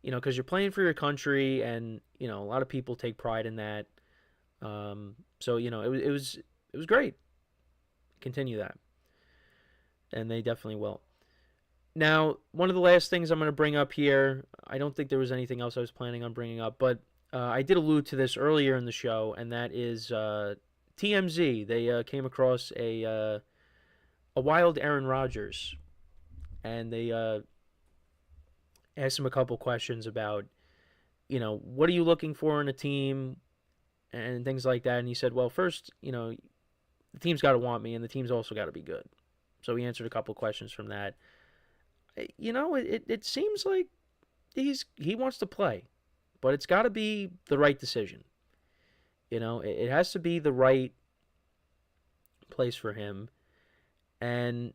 because you're playing for your country, and a lot of people take pride in that. So it was great. Continue that, and they definitely will. Now, one of the last things I'm going to bring up here, I don't think there was anything else I was planning on bringing up, but I did allude to this earlier in the show, and that is TMZ. They came across a wild Aaron Rodgers, and they asked him a couple questions about, what are you looking for in a team, and things like that. And he said, well, first, the team's got to want me, and the team's also got to be good. So he answered a couple questions from that. It seems like he wants to play, but it's got to be the right decision. It has to be the right place for him. And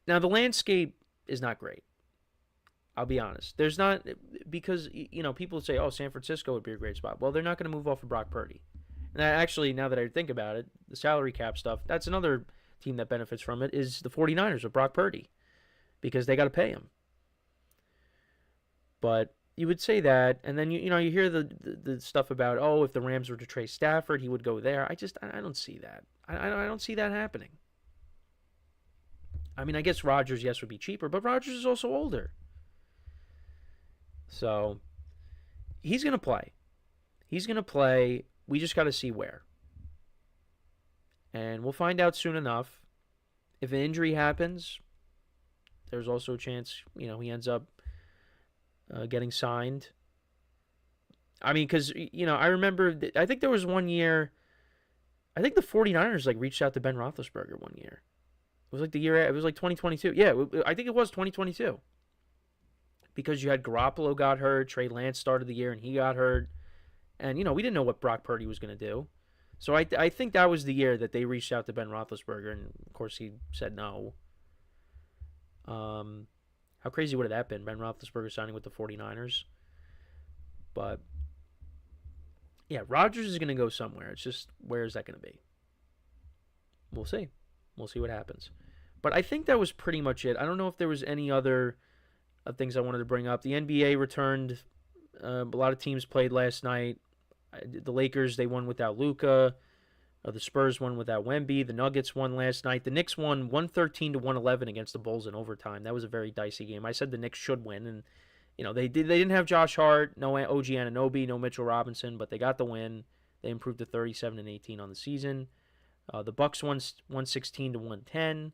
now the landscape is not great. I'll be honest. There's not, because, people say, oh, San Francisco would be a great spot. Well, they're not going to move off of Brock Purdy. And actually, now that I think about it, the salary cap stuff, that's another team that benefits from it, is the 49ers with Brock Purdy, because they got to pay him. But you would say that, and then you hear the stuff about, oh, if the Rams were to trade Stafford, he would go there. I don't see that. I don't see that happening. I mean, I guess Rodgers, yes, would be cheaper, but Rodgers is also older. So he's going to play. He's going to play. We just got to see where. And we'll find out soon enough. If an injury happens, there's also a chance, he ends up getting signed. I mean, because, I remember, I think there was one year, I think the 49ers, reached out to Ben Roethlisberger one year. It was it was 2022. Yeah, I think it was 2022. Because you had Garoppolo got hurt, Trey Lance started the year, and he got hurt. And, we didn't know what Brock Purdy was going to do. So I think that was the year that they reached out to Ben Roethlisberger, and, of course, he said no. How crazy would have that been, Ben Roethlisberger signing with the 49ers? But, yeah, Rodgers is going to go somewhere. It's just, where is that going to be? We'll see. We'll see what happens. But I think that was pretty much it. I don't know if there was any other things I wanted to bring up. The NBA returned. A lot of teams played last night. The Lakers, they won without Luka. The Spurs won without Wemby. The Nuggets won last night. The Knicks won 113-111 against the Bulls in overtime. That was a very dicey game. I said the Knicks should win, and they didn't have Josh Hart, no OG Anunoby, no Mitchell Robinson, but they got the win. They improved to 37-18 on the season. The Bucks won 116-110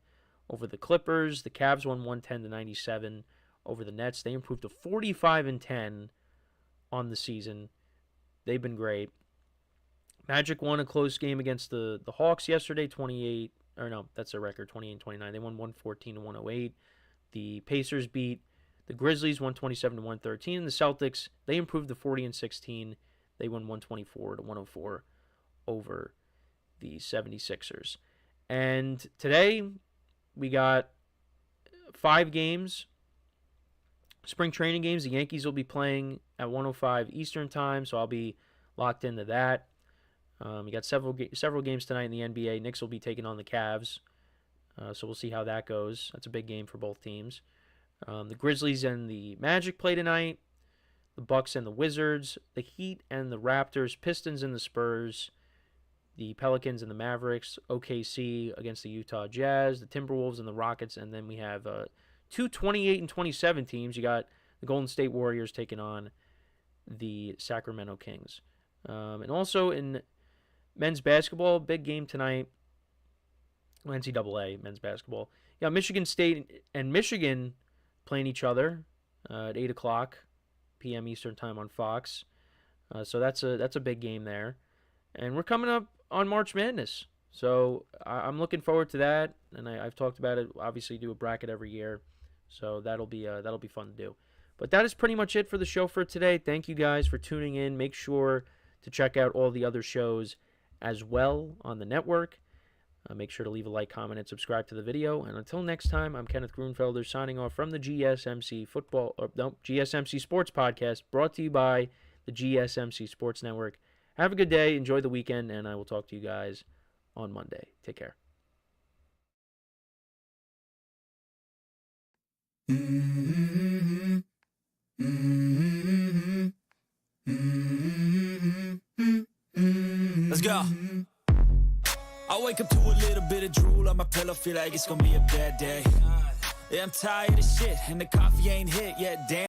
over the Clippers. The Cavs won 110-97 over the Nets. They improved to 45-10 on the season. They've been great. Magic won a close game against the Hawks yesterday, 28, or no, that's their record, 28-29. They won 114-108. The Pacers beat the Grizzlies 127-113. And the Celtics, they improved to 40-16. They won 124-104 over the 76ers. And today we got 5 games, spring training games. The Yankees will be playing at 1:05 Eastern time, so I'll be locked into that. We got several games tonight in the NBA. Knicks will be taking on the Cavs, so we'll see how that goes. That's a big game for both teams. The Grizzlies and the Magic play tonight. The Bucks and the Wizards. The Heat and the Raptors. Pistons and the Spurs. The Pelicans and the Mavericks. OKC against the Utah Jazz. The Timberwolves and the Rockets. And then we have 2 28-27 teams. You got the Golden State Warriors taking on the Sacramento Kings. And also in men's basketball, big game tonight. NCAA men's basketball. Yeah, Michigan State and Michigan playing each other at 8 o'clock p.m. Eastern time on Fox. So that's a big game there. And we're coming up on March Madness. So I'm looking forward to that. And I've talked about it. Obviously, do a bracket every year. So that'll be fun to do. But that is pretty much it for the show for today. Thank you guys for tuning in. Make sure to check out all the other shows as well on the network. Make sure to leave a like, comment, and subscribe to the video. And until next time, I'm Kenneth Grunfelder signing off from the GSMC GSMC Sports Podcast, brought to you by the GSMC Sports Network. Have a good day, enjoy the weekend, and I will talk to you guys on Monday. Take care. Let's go. I wake up to a little bit of drool on my pillow, feel like it's gonna be a bad day. Yeah, I'm tired of shit, and the coffee ain't hit yet, damn.